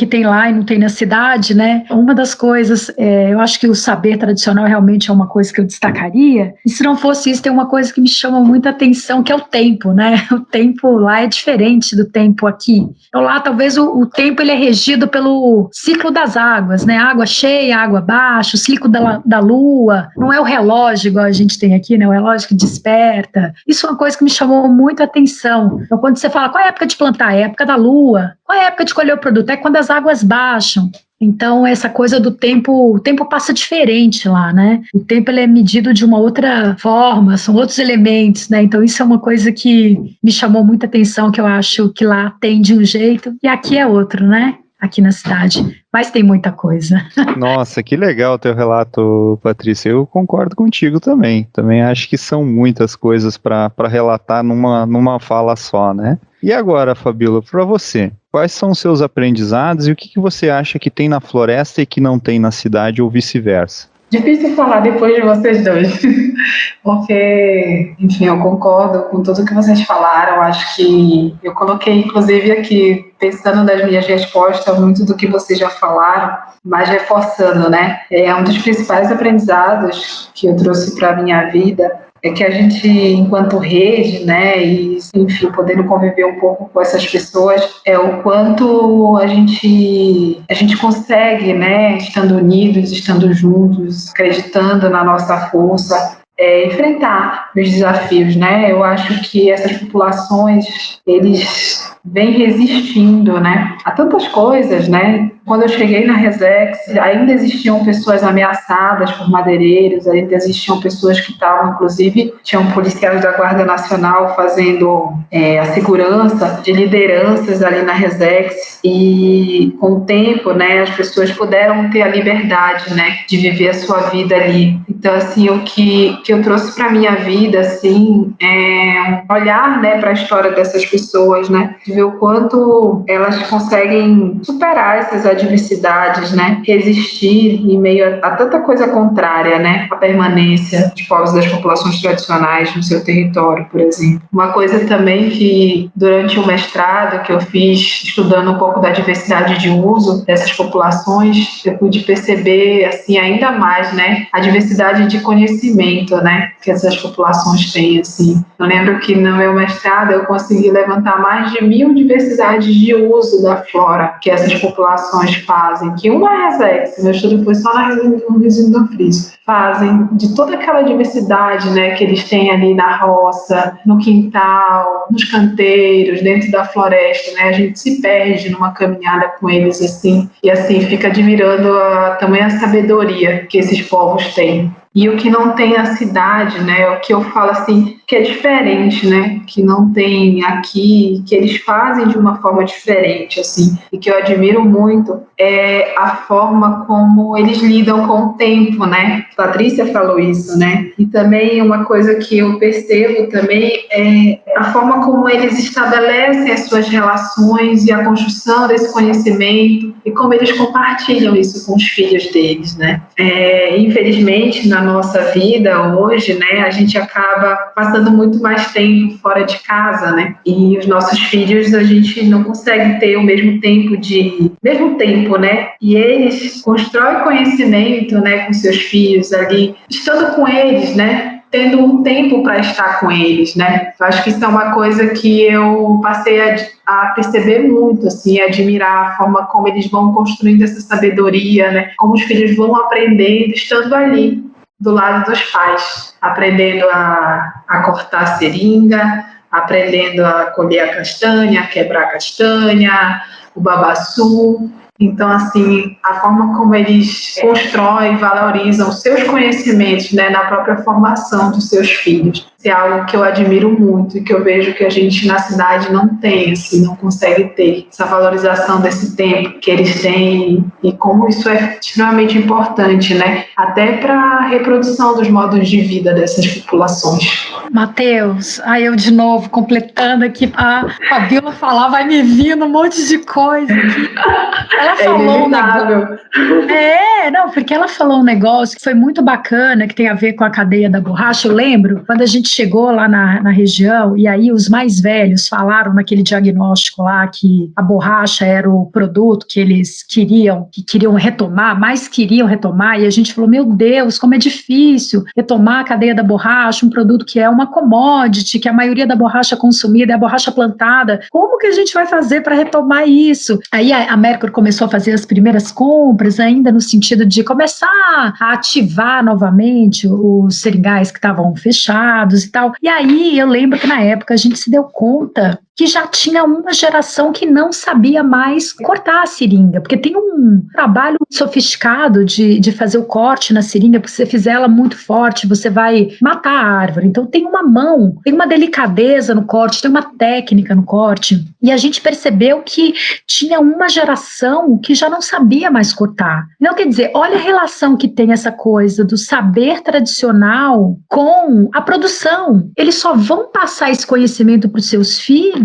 tem lá e não tem na cidade, né? Uma das coisas, eu acho que o saber tradicional realmente é uma coisa que eu destacaria. E se não fosse isso, tem uma coisa que me chama muita atenção, que é o tempo, né? O tempo lá é diferente do tempo aqui. Então lá, talvez o tempo ele é regido pelo ciclo das águas, né? Água cheia, água baixa, o ciclo da lua. Não é o relógio igual a gente tem aqui, né? O relógio que desperta. Isso é uma coisa que me chamou muito a atenção. Então, quando você fala qual é a época de plantar, é a época da lua. Qual é a época de colher o produto? É quando as águas baixam. Então, essa coisa do tempo, o tempo passa diferente lá, né? O tempo ele é medido de uma outra forma, são outros elementos, né? Então, isso é uma coisa que me chamou muita atenção, que eu acho que lá tem de um jeito e aqui é outro, né? Aqui na cidade, mas tem muita coisa. Nossa, que legal o teu relato, Patrícia. Eu concordo contigo também. Também acho que são muitas coisas para relatar numa fala só, né? E agora, Fabíola, para você, quais são os seus aprendizados e o que você acha que tem na floresta e que não tem na cidade ou vice-versa? Difícil falar depois de vocês dois, porque, enfim, eu concordo com tudo que vocês falaram. Acho que eu coloquei, inclusive, aqui, pensando nas minhas respostas, muito do que vocês já falaram, mas reforçando, né? Um dos principais aprendizados que eu trouxe para a minha vida é que a gente, enquanto rede, né, e, enfim, podendo conviver um pouco com essas pessoas, é o quanto a gente consegue, né, estando unidos, estando juntos, acreditando na nossa força, enfrentar os desafios, né? Eu acho que essas populações, eles vêm resistindo, né, a tantas coisas, né? Quando eu cheguei na Resex, ainda existiam pessoas ameaçadas por madeireiros, ainda existiam pessoas que estavam, inclusive, tinham policiais da Guarda Nacional fazendo a segurança de lideranças ali na Resex, e com o tempo, né, as pessoas puderam ter a liberdade, né, de viver a sua vida ali. Então, assim, o que eu trouxe para minha vida, assim, é olhar, né, para a história dessas pessoas, né, de ver o quanto elas conseguem superar essas adversidades, né, resistir em meio a tanta coisa contrária, né, a permanência de povos das populações tradicionais no seu território, por exemplo. Uma coisa também que, durante o mestrado que eu fiz, estudando um pouco da diversidade de uso dessas populações, eu pude perceber, assim, ainda mais, né, a diversidade de conhecimento, né, que essas populações têm, assim. Eu lembro que no meu mestrado eu consegui levantar mais de 1000 diversidades de uso da flora que essas populações fazem, que uma Resex, meu estudo foi só no resíduo do friso, fazem de toda aquela diversidade, né, que eles têm ali na roça, no quintal, nos canteiros, dentro da floresta, né, a gente se perde numa caminhada com eles, assim, e assim fica admirando também a sabedoria que esses povos têm. E o que não tem na cidade, né, o que eu falo assim, que é diferente, né, que não tem aqui, que eles fazem de uma forma diferente, assim, e que eu admiro muito, é a forma como eles lidam com o tempo, né. Patrícia falou isso, né, e também uma coisa que eu percebo também é a forma como eles estabelecem as suas relações e a construção desse conhecimento e como eles compartilham isso com os filhos deles, né. Infelizmente, na nossa vida hoje, né, a gente acaba passando muito mais tempo fora de casa, né, e os nossos filhos, a gente não consegue ter o mesmo tempo, né, e eles constroem conhecimento, né, com seus filhos ali, estando com eles, né, tendo um tempo para estar com eles, né. Eu acho que isso é uma coisa que eu passei a perceber muito, assim, admirar a forma como eles vão construindo essa sabedoria, né, como os filhos vão aprendendo estando ali, do lado dos pais, aprendendo a cortar a seringa, aprendendo a colher a castanha, a quebrar a castanha, o babaçu. Então, assim, a forma como eles constroem e valorizam os seus conhecimentos, né, na própria formação dos seus filhos. Isso é algo que eu admiro muito e que eu vejo que a gente na cidade não tem, assim, não consegue ter essa valorização desse tempo que eles têm e como isso é extremamente importante, né? Até para a reprodução dos modos de vida dessas populações. Matheus, aí eu de novo completando aqui, a Fabiola falar, vai me vindo um monte de coisa aqui. Ela falou um negócio. Não, porque ela falou um negócio que foi muito bacana, que tem a ver com a cadeia da borracha. Eu lembro quando a gente chegou lá na região, e aí os mais velhos falaram naquele diagnóstico lá que a borracha era o produto que eles queriam retomar, mais queriam retomar, e a gente falou, meu Deus, como é difícil retomar a cadeia da borracha, um produto que é uma commodity, que a maioria da borracha consumida é a borracha plantada. Como que a gente vai fazer para retomar isso? Aí a Mercor começou a fazer as primeiras compras, ainda no sentido de começar a ativar novamente os seringais que estavam fechados e tal. E aí eu lembro que na época a gente se deu conta que já tinha uma geração que não sabia mais cortar a seringa, porque tem um trabalho sofisticado de fazer o corte na seringa, porque se você fizer ela muito forte, você vai matar a árvore. Então tem uma mão, tem uma delicadeza no corte, tem uma técnica no corte, e a gente percebeu que tinha uma geração que já não sabia mais cortar. Então, quer dizer, olha a relação que tem essa coisa do saber tradicional com a produção. Eles só vão passar esse conhecimento para os seus filhos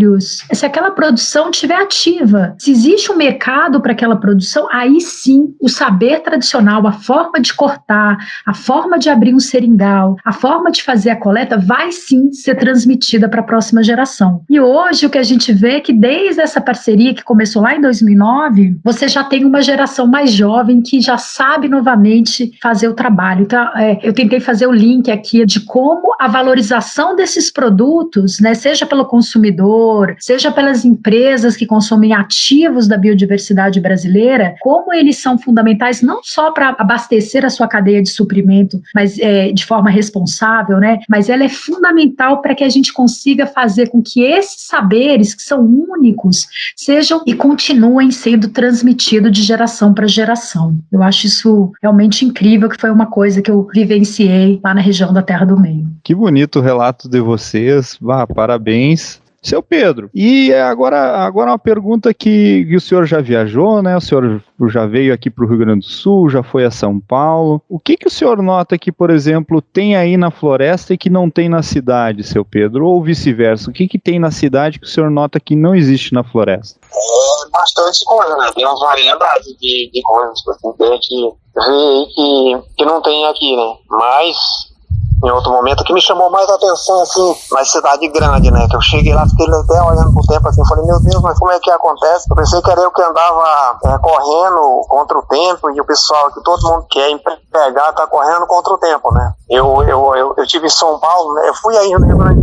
se aquela produção estiver ativa. Se existe um mercado para aquela produção, aí sim o saber tradicional, a forma de cortar, a forma de abrir um seringal, a forma de fazer a coleta vai sim ser transmitida para a próxima geração. E hoje o que a gente vê é que desde essa parceria que começou lá em 2009, você já tem uma geração mais jovem que já sabe novamente fazer o trabalho. Então, eu tentei fazer o link aqui de como a valorização desses produtos, né, seja pelo consumidor, seja pelas empresas que consomem ativos da biodiversidade brasileira, como eles são fundamentais não só para abastecer a sua cadeia de suprimento, mas de forma responsável, né? Mas ela é fundamental para que a gente consiga fazer com que esses saberes, que são únicos, sejam e continuem sendo transmitidos de geração para geração. Eu acho isso realmente incrível, que foi uma coisa que eu vivenciei lá na região da Terra do Meio. Que bonito o relato de vocês, parabéns. Seu Pedro, e agora uma pergunta que o senhor já viajou, né? O senhor já veio aqui para o Rio Grande do Sul, já foi a São Paulo. O que o senhor nota que, por exemplo, tem aí na floresta e que não tem na cidade, seu Pedro? Ou vice-versa? O que tem na cidade que o senhor nota que não existe na floresta? Bastante coisa, né? Tem uma variedade de coisas que você tem que ver aí que não tem aqui, né? Mas em outro momento, o que me chamou mais a atenção, assim, na cidade grande, né, que eu cheguei lá, fiquei até olhando pro tempo, assim, falei, meu Deus, mas como é que acontece? Eu pensei que era eu que andava correndo contra o tempo, e o pessoal, que todo mundo quer empregar, tá correndo contra o tempo, né. Eu tive em São Paulo, né, eu fui aí no Rio Grande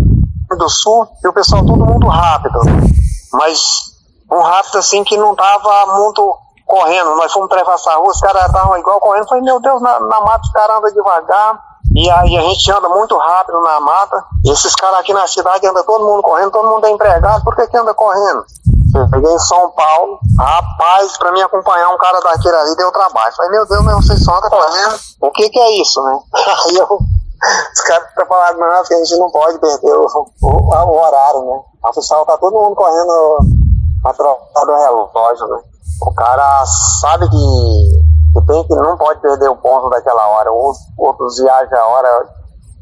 do Sul, e o pessoal todo mundo rápido, mas um rápido, assim, que não tava muito correndo. Nós fomos atravessar a rua, os caras estavam igual correndo, eu falei, meu Deus, na mata os caras andam devagar, e aí a gente anda muito rápido na mata, e esses caras aqui na cidade andam todo mundo correndo, todo mundo é empregado, por que anda correndo? Eu peguei em São Paulo, rapaz, pra mim acompanhar um cara daquele ali deu trabalho. Falei, meu Deus, mas vocês só andam correndo, o que é isso, né? Aí os caras estão falando, não, porque a gente não pode perder o horário, né? O pessoal tá todo mundo correndo a troca do relógio, né? O cara sabe que não pode perder o ponto daquela hora. Outros viajam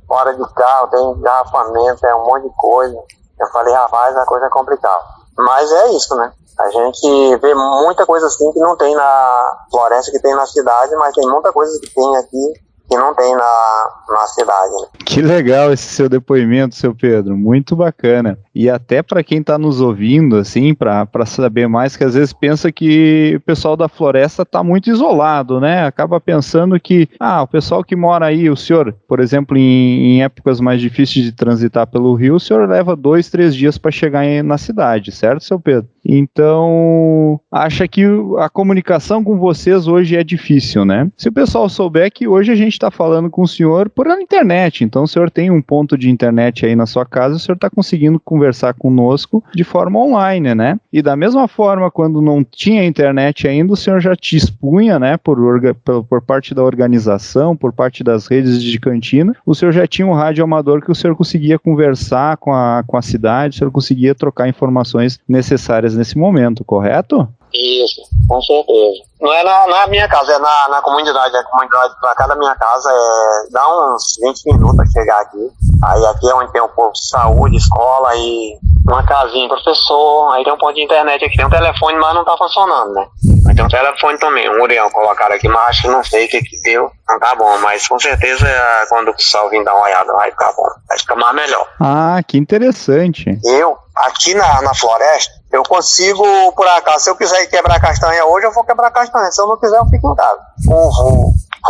hora de carro, tem engarrafamento, um monte de coisa. Eu falei, rapaz, a coisa é complicada. Mas é isso, né? A gente vê muita coisa assim que não tem na floresta, que tem na cidade, mas tem muita coisa que tem aqui que não tem na cidade, né? Que legal esse seu depoimento, seu Pedro, muito bacana. E até para quem está nos ouvindo, assim, para saber mais, que às vezes pensa que o pessoal da floresta está muito isolado, né? Acaba pensando que, o pessoal que mora aí, o senhor, por exemplo, em épocas mais difíceis de transitar pelo rio, o senhor leva 2-3 dias para chegar na cidade, certo, seu Pedro? Então, acha que a comunicação com vocês hoje é difícil, né? Se o pessoal souber que hoje a gente gente está falando com o senhor por internet, então o senhor tem um ponto de internet aí na sua casa, o senhor está conseguindo conversar conosco de forma online, né? E da mesma forma, quando não tinha internet ainda, o senhor já te expunha, né, por parte da organização, por parte das redes de cantina, o senhor já tinha um rádio amador que o senhor conseguia conversar com a cidade, o senhor conseguia trocar informações necessárias nesse momento, correto? Isso, com certeza. Não é na minha casa, é na comunidade. A comunidade pra cá da minha casa dá uns 20 minutos a chegar aqui. Aí aqui é onde tem um posto de saúde, escola e uma casinha, professor. Aí tem um ponto de internet aqui, tem um telefone, mas não tá funcionando, né? Mas tem um telefone também, um Urião colocaram aqui, mas acho que não sei o que deu. Não tá bom, mas com certeza quando o pessoal vir dar uma olhada vai ficar bom. Vai ficar mais melhor. Ah, que interessante. Eu, aqui na floresta, eu consigo, por acaso, se eu quiser quebrar castanha hoje, eu vou quebrar castanha. Se eu não quiser, eu fico em casa. Ou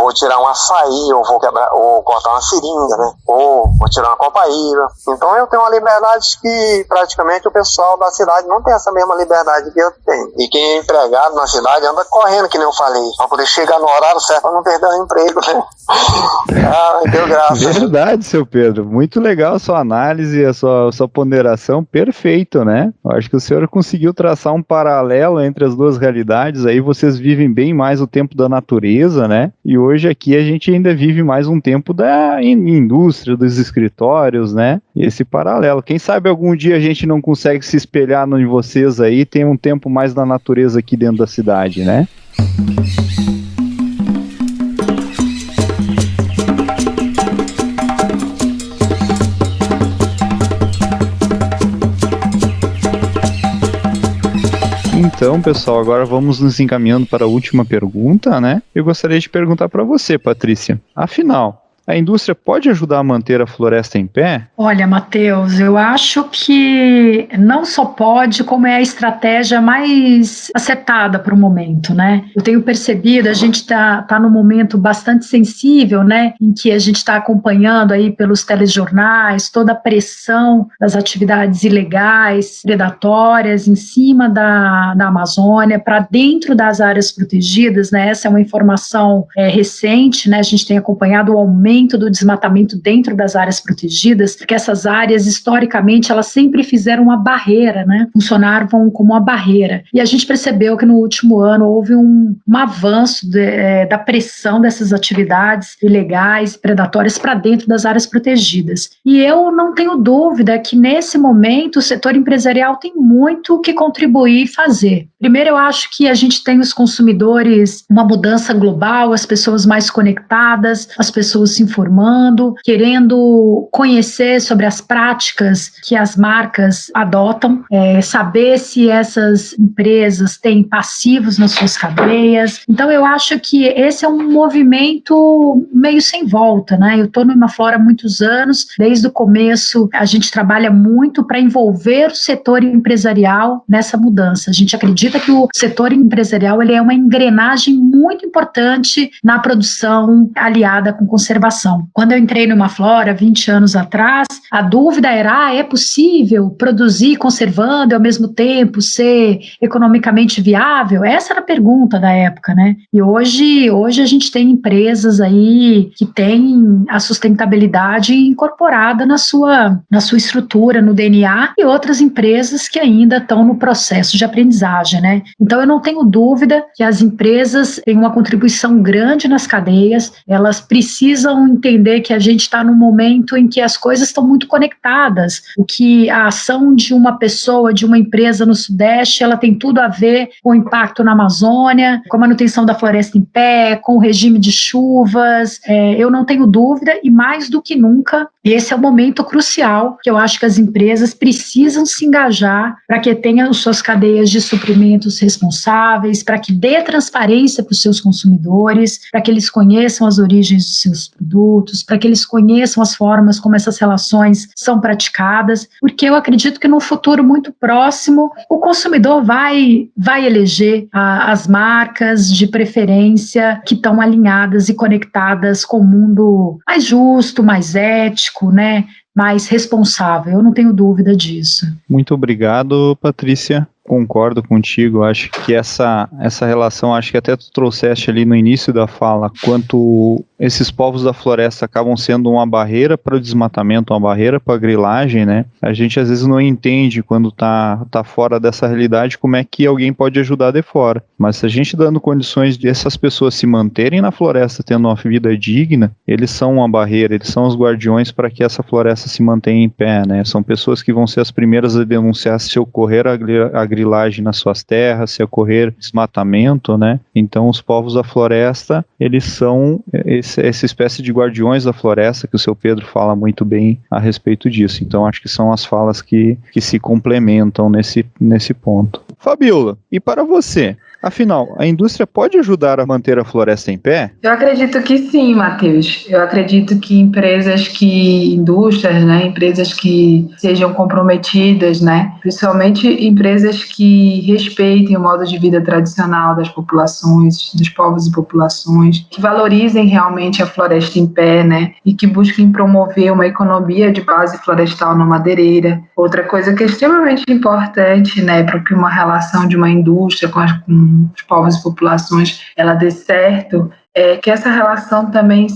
vou tirar um açaí, ou cortar uma seringa, né? Ou vou tirar uma copaíba. Então eu tenho uma liberdade que praticamente o pessoal da cidade não tem essa mesma liberdade que eu tenho. E quem é empregado na cidade anda correndo, que nem eu falei, pra poder chegar no horário certo pra não perder o emprego, né? Deu graça. Verdade, seu Pedro. Muito legal a sua análise, a sua ponderação, perfeito, né? Eu acho que o senhor conseguiu traçar um paralelo entre as duas realidades, aí vocês vivem bem mais o tempo da natureza, né? E hoje aqui a gente ainda vive mais um tempo da indústria, dos escritórios, né? E esse paralelo. Quem sabe algum dia a gente não consegue se espelhar em vocês aí, tem um tempo mais da natureza aqui dentro da cidade, né? Então, pessoal, agora vamos nos encaminhando para a última pergunta, né? Eu gostaria de perguntar para você, Patrícia. Afinal, a indústria pode ajudar a manter a floresta em pé? Olha, Matheus, eu acho que não só pode, como é a estratégia mais acertada para o momento, né? Eu tenho percebido, a gente tá num momento bastante sensível, né? Em que a gente está acompanhando aí pelos telejornais toda a pressão das atividades ilegais, predatórias em cima da Amazônia, para dentro das áreas protegidas, né? Essa é uma informação recente, né? A gente tem acompanhado o aumento do desmatamento dentro das áreas protegidas, porque essas áreas, historicamente, elas sempre fizeram uma barreira, né? Funcionavam como uma barreira. E a gente percebeu que no último ano houve um avanço da pressão dessas atividades ilegais, predatórias para dentro das áreas protegidas. E eu não tenho dúvida que, nesse momento, o setor empresarial tem muito o que contribuir e fazer. Primeiro, eu acho que a gente tem os consumidores, uma mudança global, as pessoas mais conectadas, as pessoas se informando, querendo conhecer sobre as práticas que as marcas adotam, saber se essas empresas têm passivos nas suas cadeias. Então, eu acho que esse é um movimento meio sem volta, né? Eu estou no Imaflora há muitos anos, desde o começo a gente trabalha muito para envolver o setor empresarial nessa mudança. A gente acredita que o setor empresarial ele é uma engrenagem muito importante na produção aliada com conservação. Quando eu entrei no Imaflora, 20 anos atrás, a dúvida era, é possível produzir conservando e ao mesmo tempo ser economicamente viável? Essa era a pergunta da época, né? E hoje a gente tem empresas aí que têm a sustentabilidade incorporada na sua estrutura, no DNA, e outras empresas que ainda estão no processo de aprendizagem, né? Então eu não tenho dúvida que as empresas têm uma contribuição grande nas cadeias, elas precisam entender que a gente está num momento em que as coisas estão muito conectadas, o que a ação de uma pessoa, de uma empresa no Sudeste, ela tem tudo a ver com o impacto na Amazônia, com a manutenção da floresta em pé, com o regime de chuvas. Eu não tenho dúvida, e mais do que nunca, esse é o momento crucial que eu acho que as empresas precisam se engajar para que tenham suas cadeias de suprimentos responsáveis, para que dê transparência para os seus consumidores, para que eles conheçam as origens dos seus produtos, para que eles conheçam as formas como essas relações são praticadas, porque eu acredito que no futuro muito próximo o consumidor vai eleger as marcas de preferência que estão alinhadas e conectadas com o mundo mais justo, mais ético, né? Mais responsável. Eu não tenho dúvida disso. Muito obrigado, Patrícia. Concordo contigo, acho que essa relação, acho que até tu trouxeste ali no início da fala, quanto esses povos da floresta acabam sendo uma barreira para o desmatamento, uma barreira para a grilagem, né? A gente às vezes não entende quando tá fora dessa realidade como é que alguém pode ajudar de fora. Mas se a gente dando condições de essas pessoas se manterem na floresta, tendo uma vida digna, eles são uma barreira, eles são os guardiões para que essa floresta se mantenha em pé, né? São pessoas que vão ser as primeiras a denunciar se ocorrer a grilagem nas suas terras, se ocorrer desmatamento, né? Então os povos da floresta, eles são essa espécie de guardiões da floresta, que o seu Pedro fala muito bem a respeito disso. Então acho que são as falas que se complementam nesse ponto. Fabíola, e para você? Afinal, a indústria pode ajudar a manter a floresta em pé? Eu acredito que sim, Matheus. Eu acredito que indústrias, né, empresas que sejam comprometidas, né, principalmente empresas que respeitem o modo de vida tradicional das populações, dos povos e populações, que valorizem realmente a floresta em pé, né, e que busquem promover uma economia de base florestal não madeireira. Outra coisa que é extremamente importante, né, para que uma relação de uma indústria com os povos e populações ela dê certo, é que essa relação também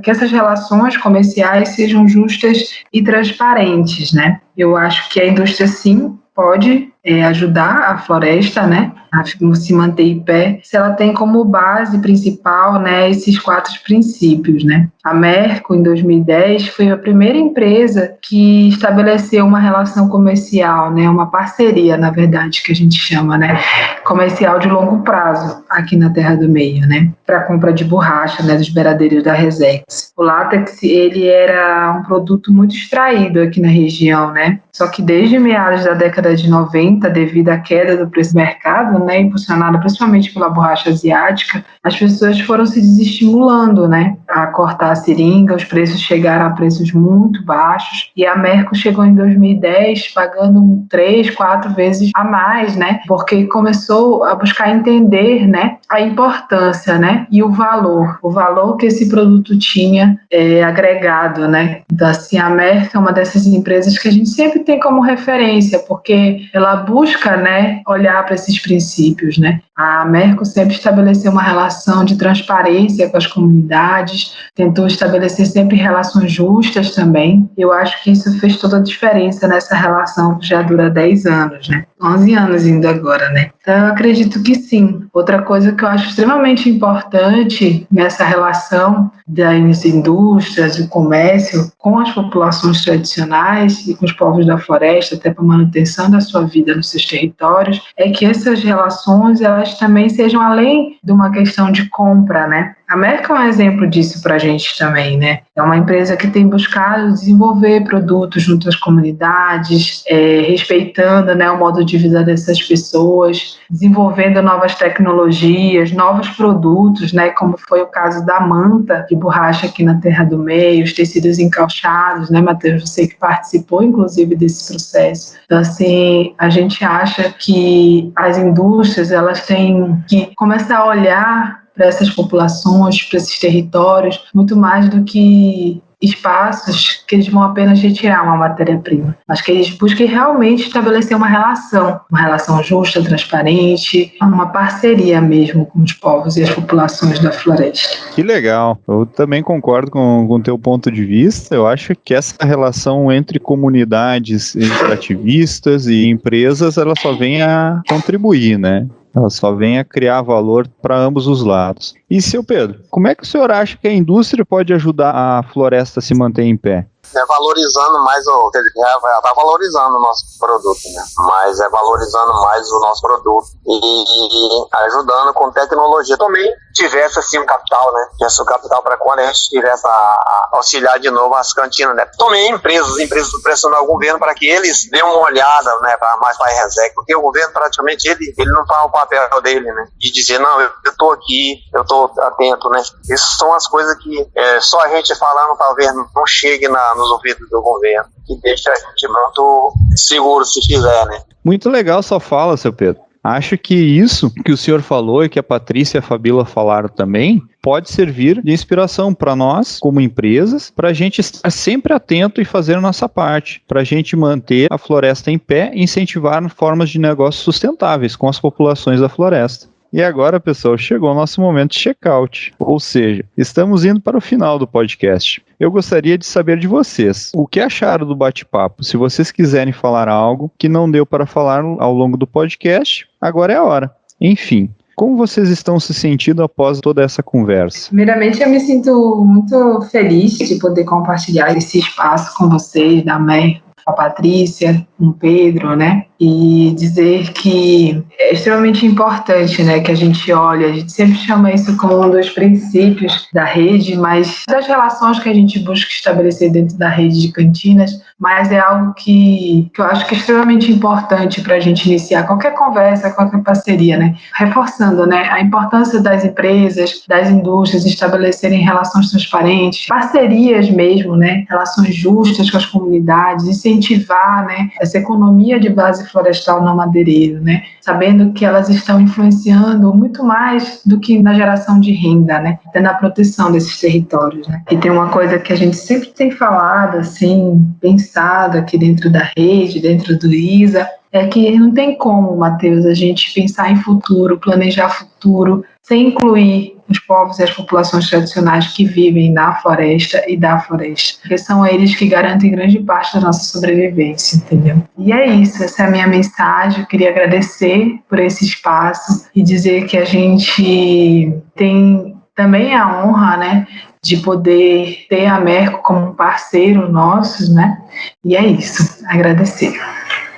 que essas relações comerciais sejam justas e transparentes, né? Eu acho que a indústria sim pode ajudar a floresta, né, a se manter em pé, se ela tem como base principal, né, esses 4 princípios, né. A Merco, em 2010, foi a primeira empresa que estabeleceu uma relação comercial, né, uma parceria, na verdade, que a gente chama, né, comercial de longo prazo, aqui na Terra do Meio, né, para compra de borracha, né, dos beiradeiros da Resex. O látex, ele era um produto muito extraído aqui na região, né, só que desde meados da década de 90, devido à queda do preço do mercado, né, impulsionada principalmente pela borracha asiática, as pessoas foram se desestimulando, né, a cortar a seringa, os preços chegaram a preços muito baixos, e a Merco chegou em 2010 pagando 3, 4 vezes a mais, né, porque começou a buscar entender, né, a importância, né, e o valor que esse produto tinha agregado, né. Então, assim, a Merco é uma dessas empresas que a gente sempre tem como referência, porque ela busca, né, olhar para esses princípios, né. A Merco sempre estabeleceu uma relação de transparência com as comunidades, tentou estabelecer sempre relações justas também. Eu acho que isso fez toda a diferença nessa relação que já dura 10 anos, né? 11 anos indo agora, né? Então, eu acredito que sim. Outra coisa que eu acho extremamente importante nessa relação das indústrias, do comércio com as populações tradicionais e com os povos da floresta, até para a manutenção da sua vida nos seus territórios, é que essas relações, elas também sejam além de uma questão de compra, né? A Merco é um exemplo disso para a gente também, né? É uma empresa que tem buscado desenvolver produtos junto às comunidades, respeitando, né, o modo de vida dessas pessoas, desenvolvendo novas tecnologias, novos produtos, né, como foi o caso da manta de borracha aqui na Terra do Meio, os tecidos encauchados, né, Matheus? Você que participou, inclusive, desse processo. Então, assim, a gente acha que as indústrias, elas têm que começar a olhar para essas populações, para esses territórios, muito mais do que espaços que eles vão apenas retirar uma matéria-prima, mas que eles busquem realmente estabelecer uma relação justa, transparente, uma parceria mesmo com os povos e as populações da floresta. Que legal, eu também concordo com o teu ponto de vista. Eu acho que essa relação entre comunidades extrativistas e empresas, ela só vem a contribuir, né? Ela só vem a criar valor para ambos os lados. E, seu Pedro, como é que o senhor acha que a indústria pode ajudar a floresta a se manter em pé? Valorizando mais tá valorizando o nosso produto, né? Mas valorizando mais o nosso produto e ajudando com tecnologia. Também tivesse assim um capital, né? Tivesse um capital para quando a gente tivesse a auxiliar de novo as cantinas, né? Também empresas pressionando o governo para que eles dêem uma olhada, né? Mais para a Resec, porque o governo praticamente ele não faz o papel dele, né? De dizer, não, eu tô aqui, eu tô atento, né? Essas são as coisas que só a gente falando talvez não chegue nos ouvidos do governo, que deixa a gente muito seguro se fizer, né? Muito legal sua fala, seu Pedro. Acho que isso que o senhor falou e que a Patrícia e a Fabíola falaram também pode servir de inspiração para nós, como empresas, para a gente estar sempre atento e fazer a nossa parte, para a gente manter a floresta em pé e incentivar formas de negócios sustentáveis com as populações da floresta. E agora, pessoal, chegou o nosso momento de check-out, ou seja, estamos indo para o final do podcast. Eu gostaria de saber de vocês, o que acharam do bate-papo? Se vocês quiserem falar algo que não deu para falar ao longo do podcast, agora é a hora. Enfim, como vocês estão se sentindo após toda essa conversa? Primeiramente, eu me sinto muito feliz de poder compartilhar esse espaço com vocês, da MER, com a Patrícia, com o Pedro, né? E dizer que é extremamente importante, né, que a gente olhe, a gente sempre chama isso como um dos princípios da rede, mas das relações que a gente busca estabelecer dentro da rede de cantinas, mas é algo que eu acho que é extremamente importante para a gente iniciar qualquer conversa, qualquer parceria, né, reforçando, né, a importância das empresas, das indústrias estabelecerem relações transparentes, parcerias mesmo, né, relações justas com as comunidades, incentivar, né, essa economia de base florestal não madeireiro, né? Sabendo que elas estão influenciando muito mais do que na geração de renda, né? Até na proteção desses territórios, né? E tem uma coisa que a gente sempre tem falado, assim, pensado aqui dentro da rede, dentro do ISA, é que não tem como, Matheus, a gente pensar em futuro, planejar futuro, sem incluir os povos e as populações tradicionais que vivem na floresta e da floresta, porque são eles que garantem grande parte da nossa sobrevivência, entendeu? E é isso, essa é a minha mensagem. Eu queria agradecer por esse espaço e dizer que a gente tem também a honra, né, de poder ter a Merco como um parceiro nosso, né? E é isso, agradecer.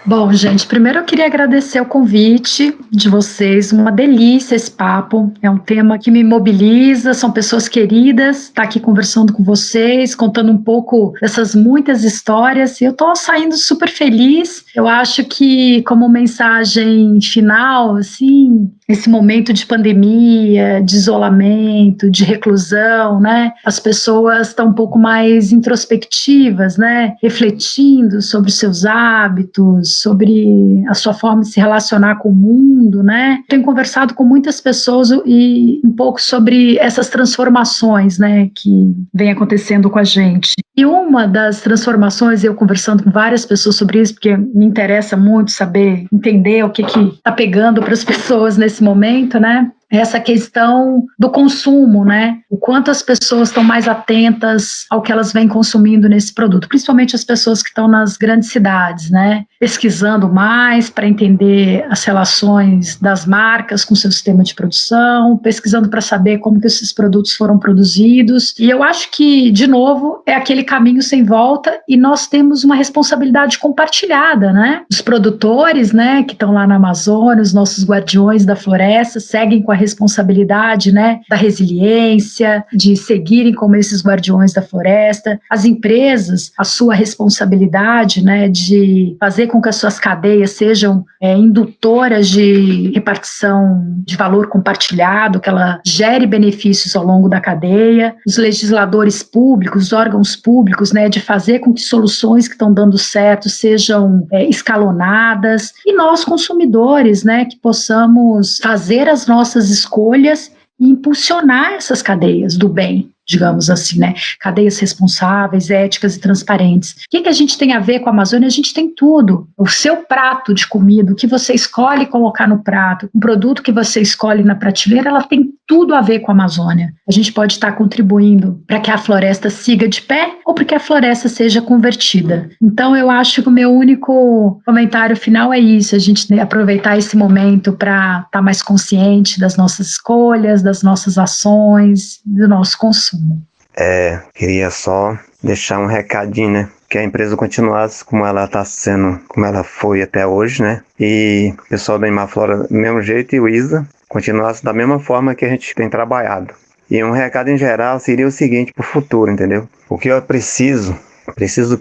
Bom, gente, primeiro eu queria agradecer o convite de vocês, uma delícia esse papo, é um tema que me mobiliza, são pessoas queridas, estar aqui conversando com vocês, contando um pouco dessas muitas histórias, e eu estou saindo super feliz. Eu acho que como mensagem final, assim, esse momento de pandemia, de isolamento, de reclusão, né, as pessoas estão um pouco mais introspectivas, né, refletindo sobre os seus hábitos, sobre a sua forma de se relacionar com o mundo, né? Tenho conversado com muitas pessoas e um pouco sobre essas transformações, né, que vem acontecendo com a gente. E uma das transformações, eu conversando com várias pessoas sobre isso, porque me interessa muito saber, entender o que está pegando para as pessoas nesse momento, né? Essa questão do consumo, né? O quanto as pessoas estão mais atentas ao que elas vêm consumindo nesse produto, principalmente as pessoas que estão nas grandes cidades, né? Pesquisando mais para entender as relações das marcas com seu sistema de produção, pesquisando para saber como que esses produtos foram produzidos. E eu acho que, de novo, é aquele caminho sem volta e nós temos uma responsabilidade compartilhada, né? Os produtores, né, que estão lá na Amazônia, os nossos guardiões da floresta, seguem com a responsabilidade, né, da resiliência, de seguirem como esses guardiões da floresta. As empresas, a sua responsabilidade, né, de fazer com que as suas cadeias sejam indutoras de repartição de valor compartilhado, que ela gere benefícios ao longo da cadeia. Os legisladores públicos, os órgãos públicos, né, de fazer com que soluções que estão dando certo sejam escalonadas. E nós, consumidores, né, que possamos fazer as nossas escolhas e impulsionar essas cadeias do bem, digamos assim, né? Cadeias responsáveis, éticas e transparentes. O que a gente tem a ver com a Amazônia? A gente tem tudo. O seu prato de comida, o que você escolhe colocar no prato, o produto que você escolhe na prateleira, ela tem tudo a ver com a Amazônia. A gente pode estar contribuindo para que a floresta siga de pé ou para que a floresta seja convertida. Então, eu acho que o meu único comentário final é isso, a gente aproveitar esse momento para estar mais consciente das nossas escolhas, das nossas ações, do nosso consumo. Queria só deixar um recadinho, né? Que a empresa continuasse como ela está sendo, como ela foi até hoje, né? E o pessoal da Imaflora do mesmo jeito e o ISA continuasse da mesma forma que a gente tem trabalhado. E um recado em geral seria o seguinte para o futuro, entendeu? O que eu preciso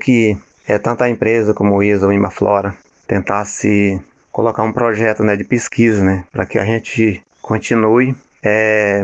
que tanto a empresa como o ISA ou a Imaflora tentasse colocar um projeto, né, de pesquisa, né? Para que a gente continue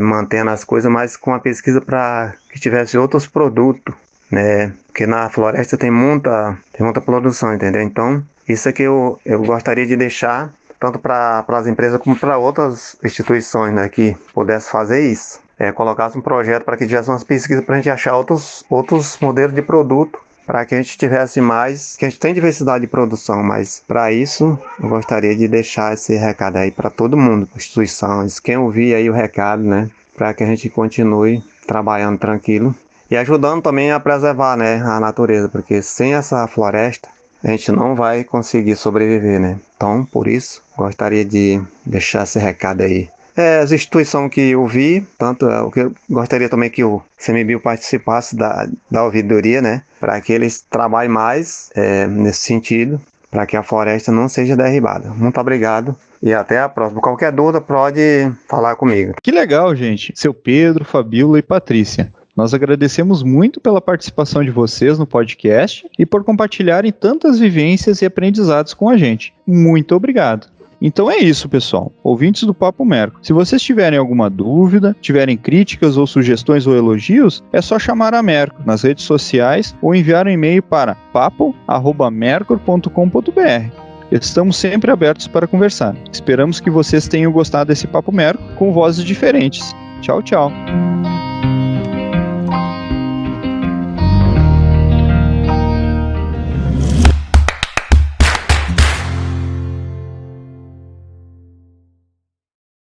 mantendo as coisas, mas com a pesquisa para que tivesse outros produtos, né? Porque na floresta tem muita produção, entendeu? Então, isso é que eu gostaria de deixar, tanto para as empresas como para outras instituições, né? Que pudesse fazer isso. Colocasse um projeto para que tivesse umas pesquisas para a gente achar outros modelos de produto para que a gente tivesse mais, que a gente tem diversidade de produção, mas para isso eu gostaria de deixar esse recado aí para todo mundo, instituições, quem ouvir aí o recado, né, para que a gente continue trabalhando tranquilo e ajudando também a preservar, né, a natureza, porque sem essa floresta a gente não vai conseguir sobreviver, né. Então, por isso, gostaria de deixar esse recado aí. As instituições que eu vi, tanto o que eu gostaria também que o CMBio participasse da ouvidoria, né, para que eles trabalhem mais nesse sentido, para que a floresta não seja derribada. Muito obrigado e até a próxima. Qualquer dúvida pode falar comigo. Que legal, gente. Seu Pedro, Fabíola e Patrícia. Nós agradecemos muito pela participação de vocês no podcast e por compartilharem tantas vivências e aprendizados com a gente. Muito obrigado. Então é isso, pessoal. Ouvintes do Papo Merco. Se vocês tiverem alguma dúvida, tiverem críticas ou sugestões ou elogios, é só chamar a Mercur nas redes sociais ou enviar um e-mail para papo@mercur.com.br. Estamos sempre abertos para conversar. Esperamos que vocês tenham gostado desse Papo Merco com vozes diferentes. Tchau, tchau.